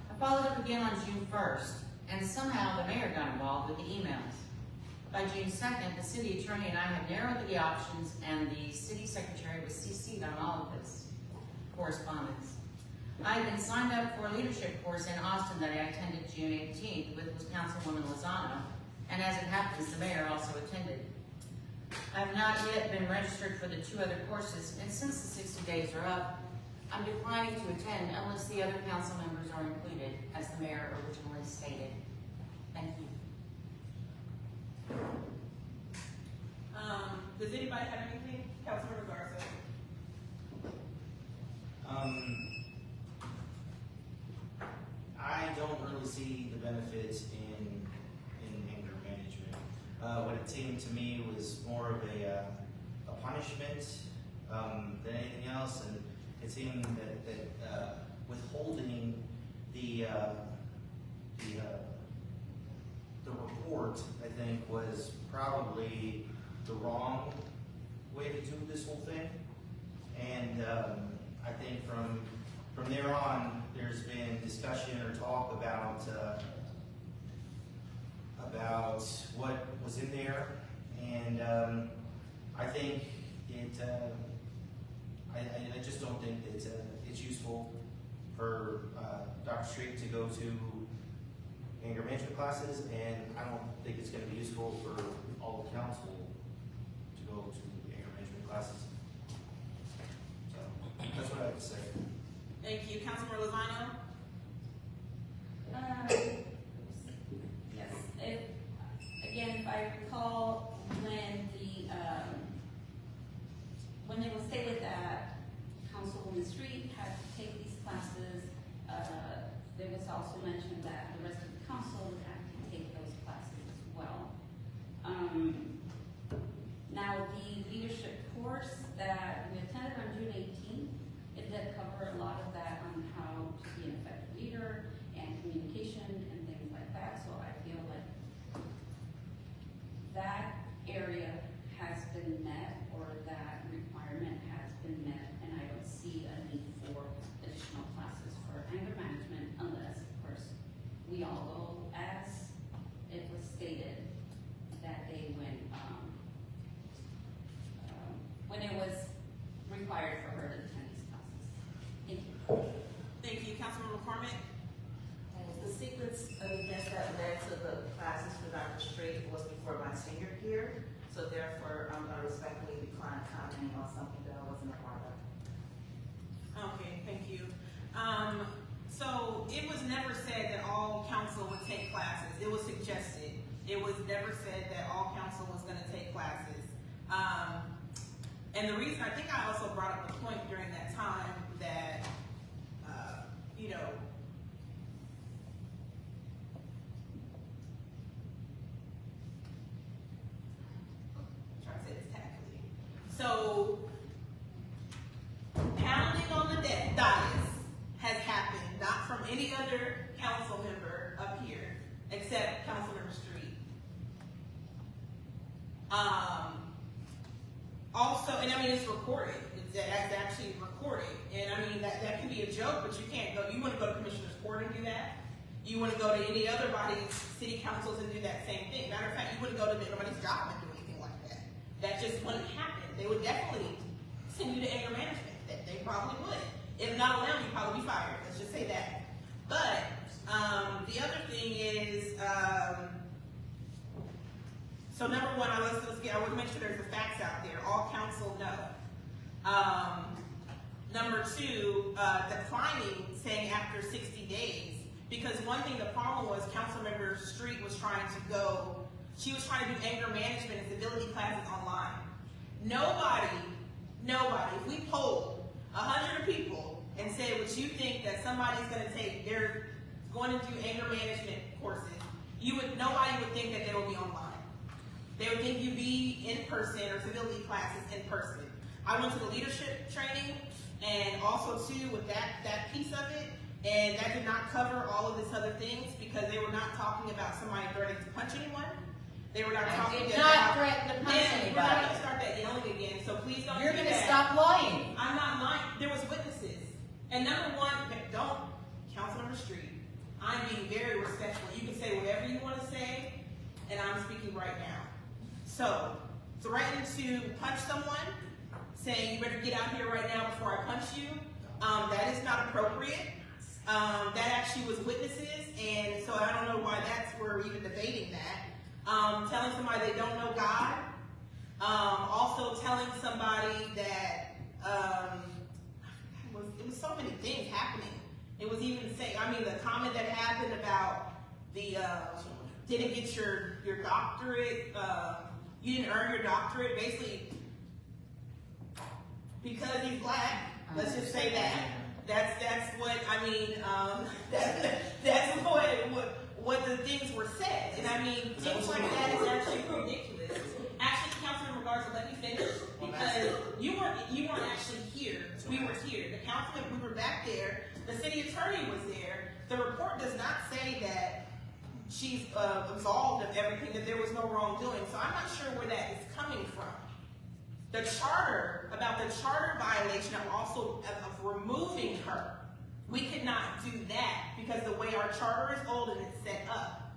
I followed up again on June 1st, and somehow the mayor got involved with the emails. By June 2nd, the city attorney and I had narrowed the options, and the city secretary was CC'd on all of this correspondence. I had been signed up for a leadership course in Austin that I attended June 18th with Councilwoman Lozano, and as it happens, the mayor also attended. I have not yet been registered for the 2 other courses, and since the 60 days are up, I'm declining to attend unless the other council members are included, as the mayor originally stated. Thank you. Does anybody have anything? Councilmember Garza? I don't really see the benefits in anger management. What it seemed to me was more of a punishment than anything else, and it seemed that withholding the report, I think, was probably the wrong way to do this whole thing. And I think from there on, there's been discussion or talk about what was in there, and I think it. I just don't think that it's useful for Dr. Street to go to anger management classes, and I don't think it's going to be useful for all of council to go to anger management classes. So that's what I have to say. Thank you. Councilmember Lozano? Yes, if I recall, when it was stated that Councilwoman Street had to take these classes, there was also mentioned that the rest of the council would have to take those classes as well. Now, the leadership course that we attended on June 18th, it did cover a lot of that on how to be an effective leader and communication and things like that. So I feel like that area has been met, or that requirement has been met, and I don't see a need for additional classes for anger management unless, of course, we all go as it was stated that day when it was required for her to attend these classes. Thank you. Thank you. Councilmember McCormick? The sequence of events that led to the classes for Dr. Strait was before my senior year, so therefore I'm going to respectfully decline commenting on something that I wasn't a part of. Okay, thank you. So it was never said that all council would take classes. It was suggested. It was never said that all council was going to take classes. And the reason, I think I also brought up the point during that time that, try to say this tactfully. So, pounding on the dais has happened, not from any other council member up here, except Councilmember Street. Also, and I mean, it's recorded. It's actually recorded. And I mean, that can be a joke, but you can't go, you want to go to Commissioner's Court and do that? You want to go to any other body's city councils and do that same thing? Matter of fact, you wouldn't go to nobody's job and do anything like that. That just wouldn't happen. They would definitely send you to anger management. They probably would. If not allowed, you'd probably be fired. Let's just say that. But, the other thing is, so number one, I want to make sure there's the facts out there. All council know. Number two, declining, saying after 60 days. Because one thing, the problem was Councilmember Street was trying to she was trying to do anger management and civility classes online. Nobody. If we polled 100 people and said what you think that somebody's gonna take, they're going to do anger management courses, nobody would think that they will be online. They would think you'd be in person or civility classes in person. I went to the leadership training and also too with that piece of it, and that did not cover all of this other things because they were not talking about somebody threatening to punch anyone. They were not talking about. Did not threaten to punch We're anybody. not gonna start that yelling again, so please don't You're do gonna that. stop lying. I'm not lying. There was witnesses. And number one, don't, Councilmember Street, I'm being very respectful. You can say whatever you want to say, and I'm speaking right now. So, threaten to punch someone, saying you better get out here right now before I punch you, that is not appropriate. That actually was witnesses, and so I don't know why we're even debating that. Telling somebody they don't know God. Also telling somebody that, it was so many things happening. It was even the comment that happened about the, didn't get your doctorate, you didn't earn your doctorate, basically, because he's black, let's just say that. That's what, that's what the things were said. And things like that is actually ridiculous. Actually, Councilman Garza, let me finish, because you weren't actually here. We were here. The councilman, we were back there. The city attorney was there. The report does not say that she's absolved of everything, that there was no wrongdoing. So I'm not sure where that is coming from. The charter, about the charter violation of removing her, we could not do that because the way our charter is old and it's set up.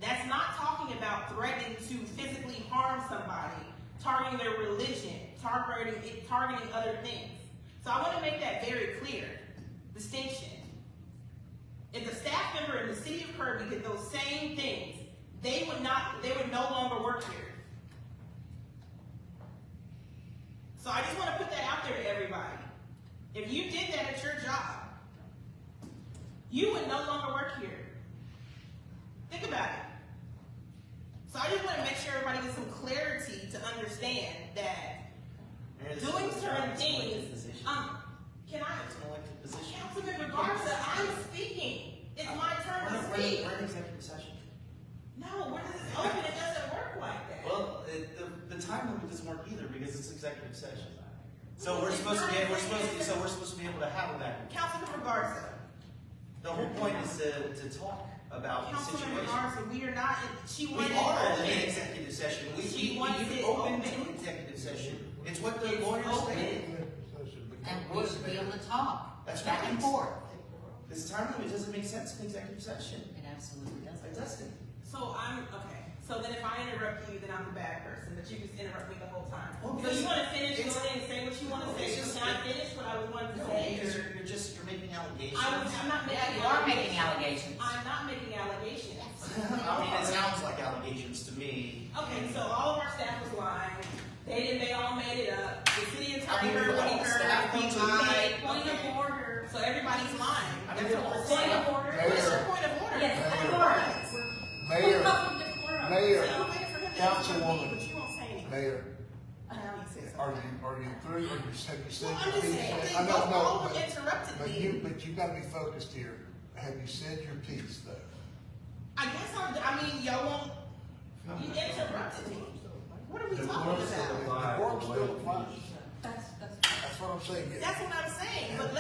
That's not talking about threatening to physically harm somebody, targeting their religion, targeting other things. So I want to make that very clear distinction. If the staff member in the city of Kirby did those same things, they would no longer work here. So I just want to put that out there to everybody. If you did that at your job, you would no longer work here. Think about it. So I just want to make sure everybody gets some clarity to understand that doing certain things, can I? Councilmember Garza, I'm speaking. It's my turn to speak. We're in executive session. No, when this is open, it doesn't work like that. Well, the time limit doesn't work either because it's executive session. So we're supposed to be able to have a back. Councilmember Garza. The whole point is to talk about the Councilmember situation. Garza, we are not, she We wanted are in open. an executive session. She We wants it open open. to executive session. It's what the It's lawyers open. say. And we should be able to talk. That's back and right. forth. This time limit doesn't make sense in executive session. It absolutely doesn't. It doesn't. So okay. So then if I interrupt you, then I'm the bad person, but you just interrupt me the whole time. Well, So you want to finish, go it's- ahead and say what you want to say. it's just- Can I finish what I was wanting to No, say? because or- you're making allegations. I'm not making Yeah, you are making allegations. I'm not making allegations. It sounds like allegations to me. Okay, so all of our staff was lying. They all made it up. The city attorney I mean, heard what he all heard. staff He don't lied. Point Okay. of order. So everybody's lying. I mean, That's what we're all saying. Point of order. What's your point of order? Yes, Mayor. point of order. Mayor, Public decorum. Mayor, So I'm waiting for him to Councilwoman. interrupt me, but you won't say anything. Mayor, Now you say something. are you through, or have you said Well, your I'm just piece? saying, I they don't both know, all interrupted but me. you gotta be focused here. Have you said your piece though? I guess y'all won't, you interrupted me. What are we talking about? The quorum still applies. That's. That's what I'm saying. That's what I'm saying, but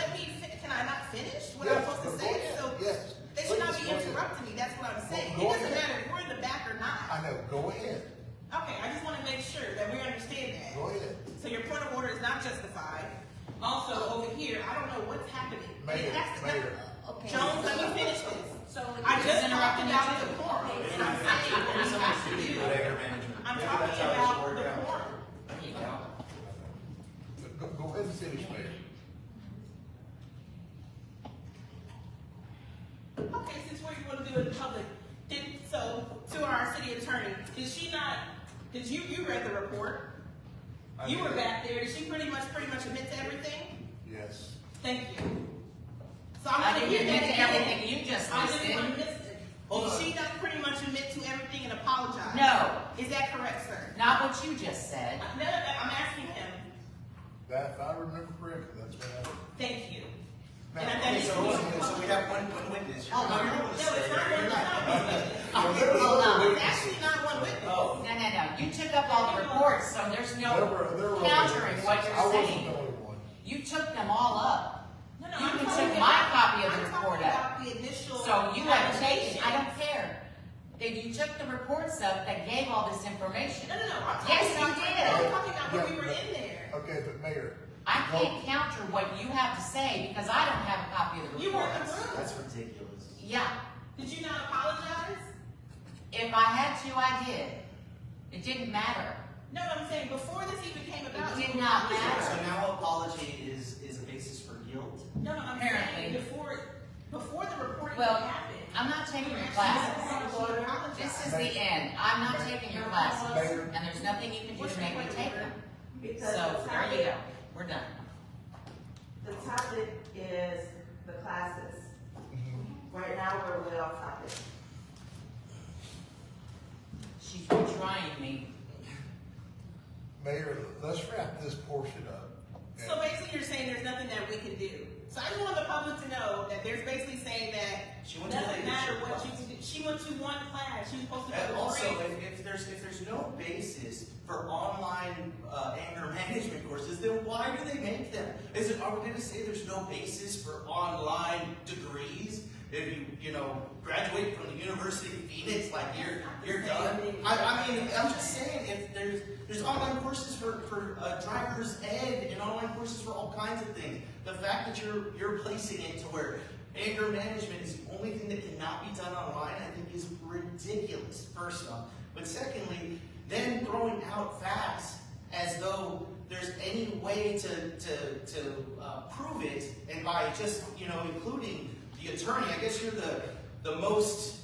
can I not finish what I'm Yes, supposed to go say? ahead. So Yes. they should not be Please, go ahead. interrupting me, that's what I'm saying. Well, It go doesn't ahead. matter if we're in the back or I not. know, go ahead, Okay, I just wanna make sure that we understand that. go ahead. So your point of order is not justified. Also, over here, I don't know what's happening. Mayor, Mayor. Okay. Jones, let me finish this. So. I just talked interrupting you about too. the quorum, and I'm saying what we have to do. I'm talking about the quorum. There you go. Go ahead and finish, Mayor. Okay, since what you want to do in the public, so to our city attorney, you read the report? You were back there, did she pretty much admit to everything? Yes. Thank you. So I I want to didn't hear admit that to again. everything you just I just listed. want to listen. Did she not pretty much admit to everything and apologize? No, Is that correct, sir? not what you just said. No, I'm asking him. That, if I remember correctly, that's what happened. Thank you. Now, And Okay, so we have one witness. Oh, no, You're it's not one, it's not one witness. Well, there was Hold other on. It's actually not one witness. Oh, No. You took up all the reports, so there's there no were other countering witnesses. what I you're wasn't saying. the only one. You took them all up. No, You I'm can talking take my about- copy of the I'm report talking up. about the initial. So you have taken, application. I don't care. If you took the reports up that gave all this information. No, I'm Yes, talking about, you did. I'm talking about when Yeah, we were but- in there. Okay, but Mayor, I can't counter what you have to say because I don't have a copy of the You weren't in reports. the room. that's ridiculous. Yeah, Did you not apologize? if I had to, I did. It didn't matter. No, I'm saying before this even came about. It did you not apologized. So now apology is a basis for guilt? No, I'm Apparently. saying before the report Well, even happened. I'm not taking your She classes. apologized. This is the end. I'm not taking your classes, and there's nothing you can do to make me take them. Because So, the there you topic, go. We're done. the topic is the classes. Right now, we're way off topic. She's retrying me. Mayor, let's wrap this portion up. So basically, you're saying there's nothing that we can do. So I just want the public to know that there's basically saying that She it went to doesn't the matter leadership what you class. can do. She went to one class. She was supposed to And go to also, three. if there's no basis for online anger management courses, then why do they make them? Are we gonna say there's no basis for online degrees? If you graduate from the University of Phoenix, like you're done. I mean, I'm just saying, if there's online courses for driver's ed and online courses for all kinds of things. The fact that you're placing it to where anger management is the only thing that cannot be done online, I think is ridiculous, first off. But secondly, then throwing out facts as though there's any way to prove it, and by just, including the attorney, I guess you're the most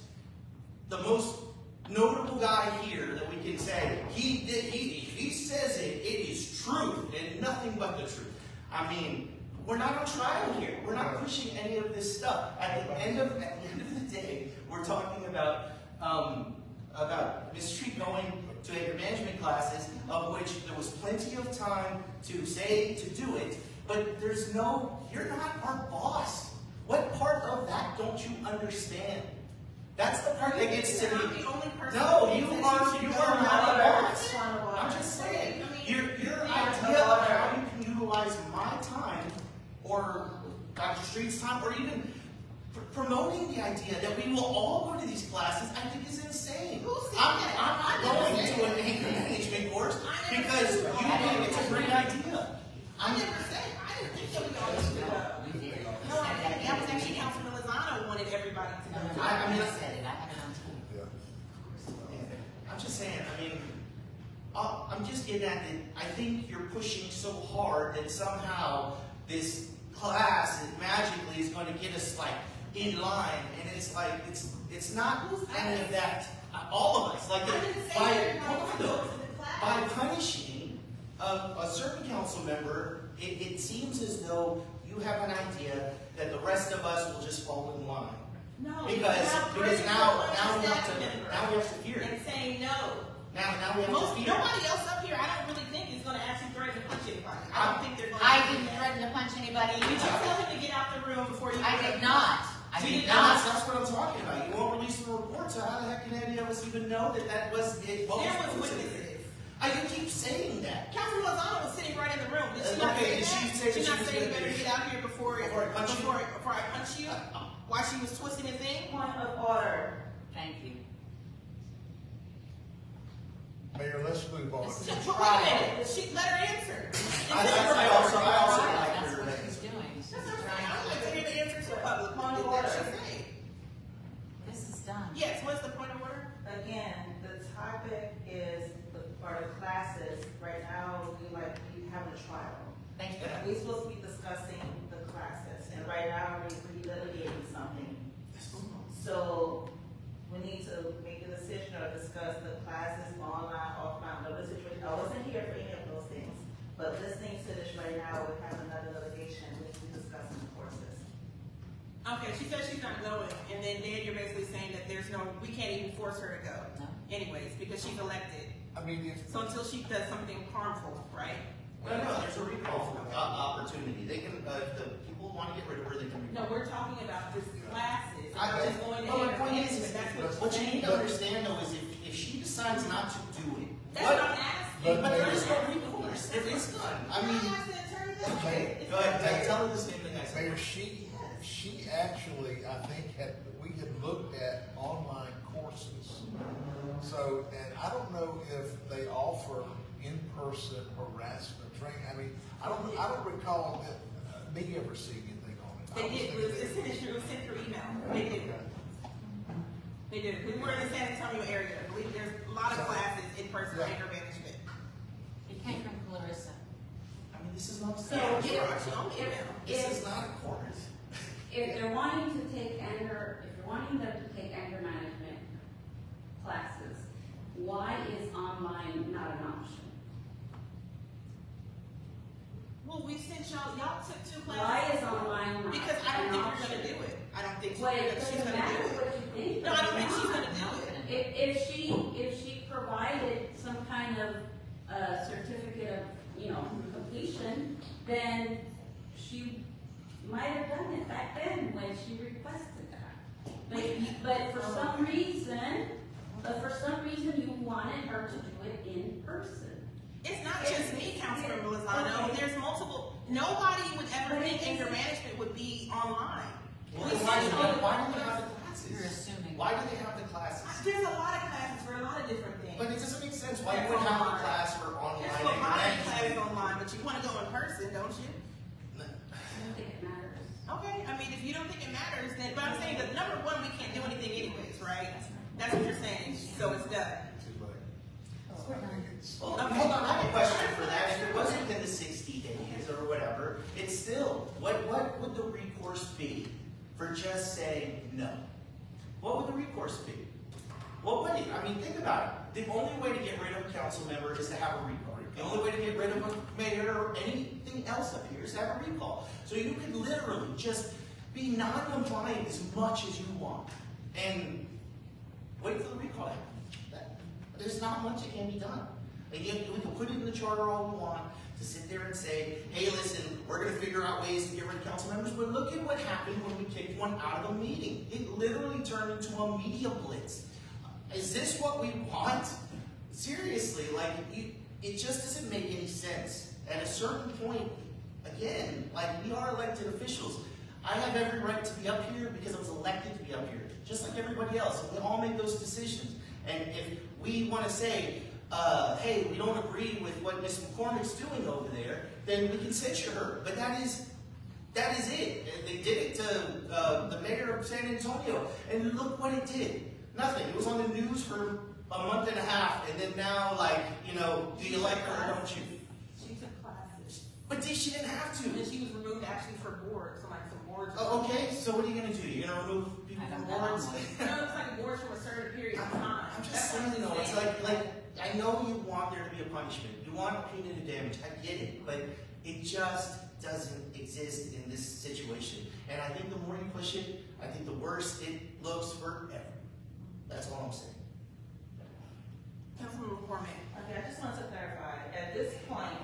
notable guy here that we can say, he says it is truth and nothing but the truth. I mean, we're not on trial here. We're not pushing any of this stuff. At the end of the day, we're talking about Ms. Treat going to anger management classes, of which there was plenty of time to do it, but you're not our boss. What part of that don't you understand? That's the part that gets to me. I'm the only person. No, who you thinks are that you should not go. a boss. I'm just saying, I mean, your idea of how you can utilize my time, or Dr. Street's time, or even promoting the idea that we will all go to these classes, I think is insane. Who said I'm that? not going to an anger management course because you think it's a great idea. I didn't think that we all should go. We did. No, that was actually Councilman Lozano wanted everybody to go. I said it. I have it on tape. Yeah. I'm just saying, I mean, I'm just getting at it. I think you're pushing so hard that somehow this class magically is going to get us like in line, and it's like it's not any of that. All of us, like I didn't say by everybody was going to the class. by punishing a certain council member, it seems as though you have an idea that the rest of us will just fall in line. No. Because now we have to hear it. And saying no. Now we have to hear it. Nobody else up here, I don't really think is gonna actually threaten to punch anybody. I don't think they're gonna. I do didn't that. threaten to punch anybody Did you either. tell him to get out the room before you? I did not. I See, did that's not. what I'm talking about. You won't release the report, so how the heck can any of us even know that was it? What There was posted? witnesses. You keep saying that. Councilman Lozano was sitting right in the room. Did she not Okay, say did that? she say that Did she not was say you gonna better be- get out here before Before I punch you? before I punch you? While she was twisting the thing? Point of order. Thank you. Mayor, let's move on. This is Just a wait a trial. minute. Let her answer. I also Right, like that's her. what she's doing. She's That's what I'm saying. trying I would like to hear the answer to the public. Point of What did order. she say? This is done. Yes, what's the point of order? Again, the topic is for the classes. Right now, we having a trial. Thank you. We're supposed to be discussing the classes, and right now, we're litigating something. So, we need to make a decision or discuss the classes online, offline, whatever the situation. I wasn't here for any of those things, but listening to this right now, we have another litigation, which we're discussing the courses. Okay, she said she's not going, and then you're basically saying that we can't even force her to go. No. Anyways, because she's elected. I mean, if, So until she does something harmful, right? No, there's a recall opportunity. They can, if the people want to get rid of her, they can No, recall. we're talking about just classes, I- not just going to Well, my anger point management, is, that's what what you need to understand though is if she decides not to do it, That's what? what I'm asking. But there is no recourse. There is none. I mean, Okay. go ahead, tell her the same thing I said. Mayor, she actually, I think, we had looked at online courses. So, and I don't know if they offer in-person harassment training. I mean, I don't recall that, me ever seeing anything on it. I They was did, thinking it was sent through email, they did. They did, we were in the San Antonio area, I believe there's a lot of classes in person Yeah. anger management. It came from Clarissa. I mean, this is not. So This is not a court. If they're wanting to take anger, if you're wanting them to take anger management classes, why is online not an option? Well, we sent y'all took 2 classes. Why is online not Because I don't an think you're option? gonna do it, I don't think Well, it she's doesn't gonna matter do it. what you think. No, I don't think it's she's not. gonna do it. If she provided some kind of, certificate of, completion, then she might have done it back then when she requested that. But for some reason, you wanted her to do it in person. It's not just me, Councilmember Lozano, there's multiple, nobody would ever think anger management would be online. Well, We then why sent do y'all- they have the You're classes? assuming. Why do they have the classes? There's a lot of classes for a lot of different things. But it doesn't make sense. Why you would have a class for online There's a lot of and classes online, but you wanna go in person, don't you? I don't think it matters. Okay, I mean, if you don't think it matters, then, but I'm saying that number one, we can't do anything anyways, right? That's what you're saying, so it's done. too late. I think it's- Well, hold on, I have a question for that. If it wasn't within the 60 days or whatever, it's still, what would the recourse be for just saying no? What would the recourse be? What would it? I mean, think about it. The only way to get rid of a council member is to have a recall. The only way to get rid of a mayor or anything else up here is to have a recall. So you could literally just be non-compliant as much as you want and wait for the recall to happen. There's not much that can be done. And yet we can put it in the charter all we want to sit there and say, hey, listen, we're going to figure out ways to get rid of council members. But look at what happened when we kicked one out of a meeting. It literally turned into a media blitz. Is this what we want? Seriously, like, it just doesn't make any sense. At a certain point, again, like, we are elected officials. I have every right to be up here because I was elected to be up here, just like everybody else. And we all make those decisions. And if we want to say, hey, we don't agree with what Ms. McCormick's doing over there, then we can censure her. But that is it. And they did it to the mayor of San Antonio. And look what it did. Nothing. It was on the news for a month and a half. And then now, like, do you like her or don't you? She took classes. But she didn't have to. And then she was removed actually for boards, so like some boards. Oh, okay, so what are you going to do? You're going to remove people from boards? No, it's like boards from a certain period of time. I'm just That's what saying, though, it's saying. like, I know you want there to be a punishment. You want punitive damage. I get it. But it just doesn't exist in this situation. And I think the more you push it, I think the worse it looks forever. That's all I'm saying. Councilman McCormick. Okay, I just wanted to clarify, at this point,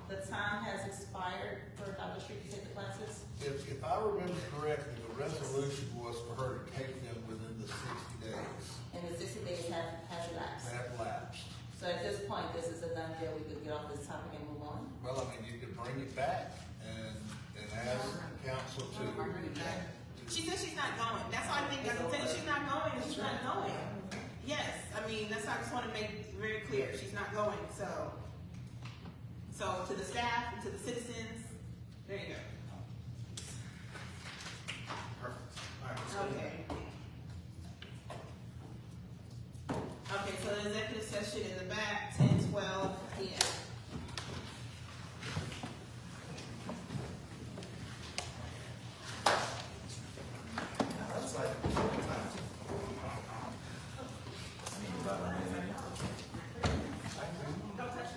the time has expired for Dr. Street to take the classes? If I remember correctly, the resolution was for her to take them within the 60 days. And the 60 days has elapsed. That lapsed. So at this point, this is a done deal, we could get off this topic and move on? Well, I mean, you could bring it back and ask the council to. She said she's not going. That's why I think, I can tell you she's not going, she's not going. Yes, I mean, that's why I just want to make it very clear, she's not going, so to the staff and to the citizens, there you go.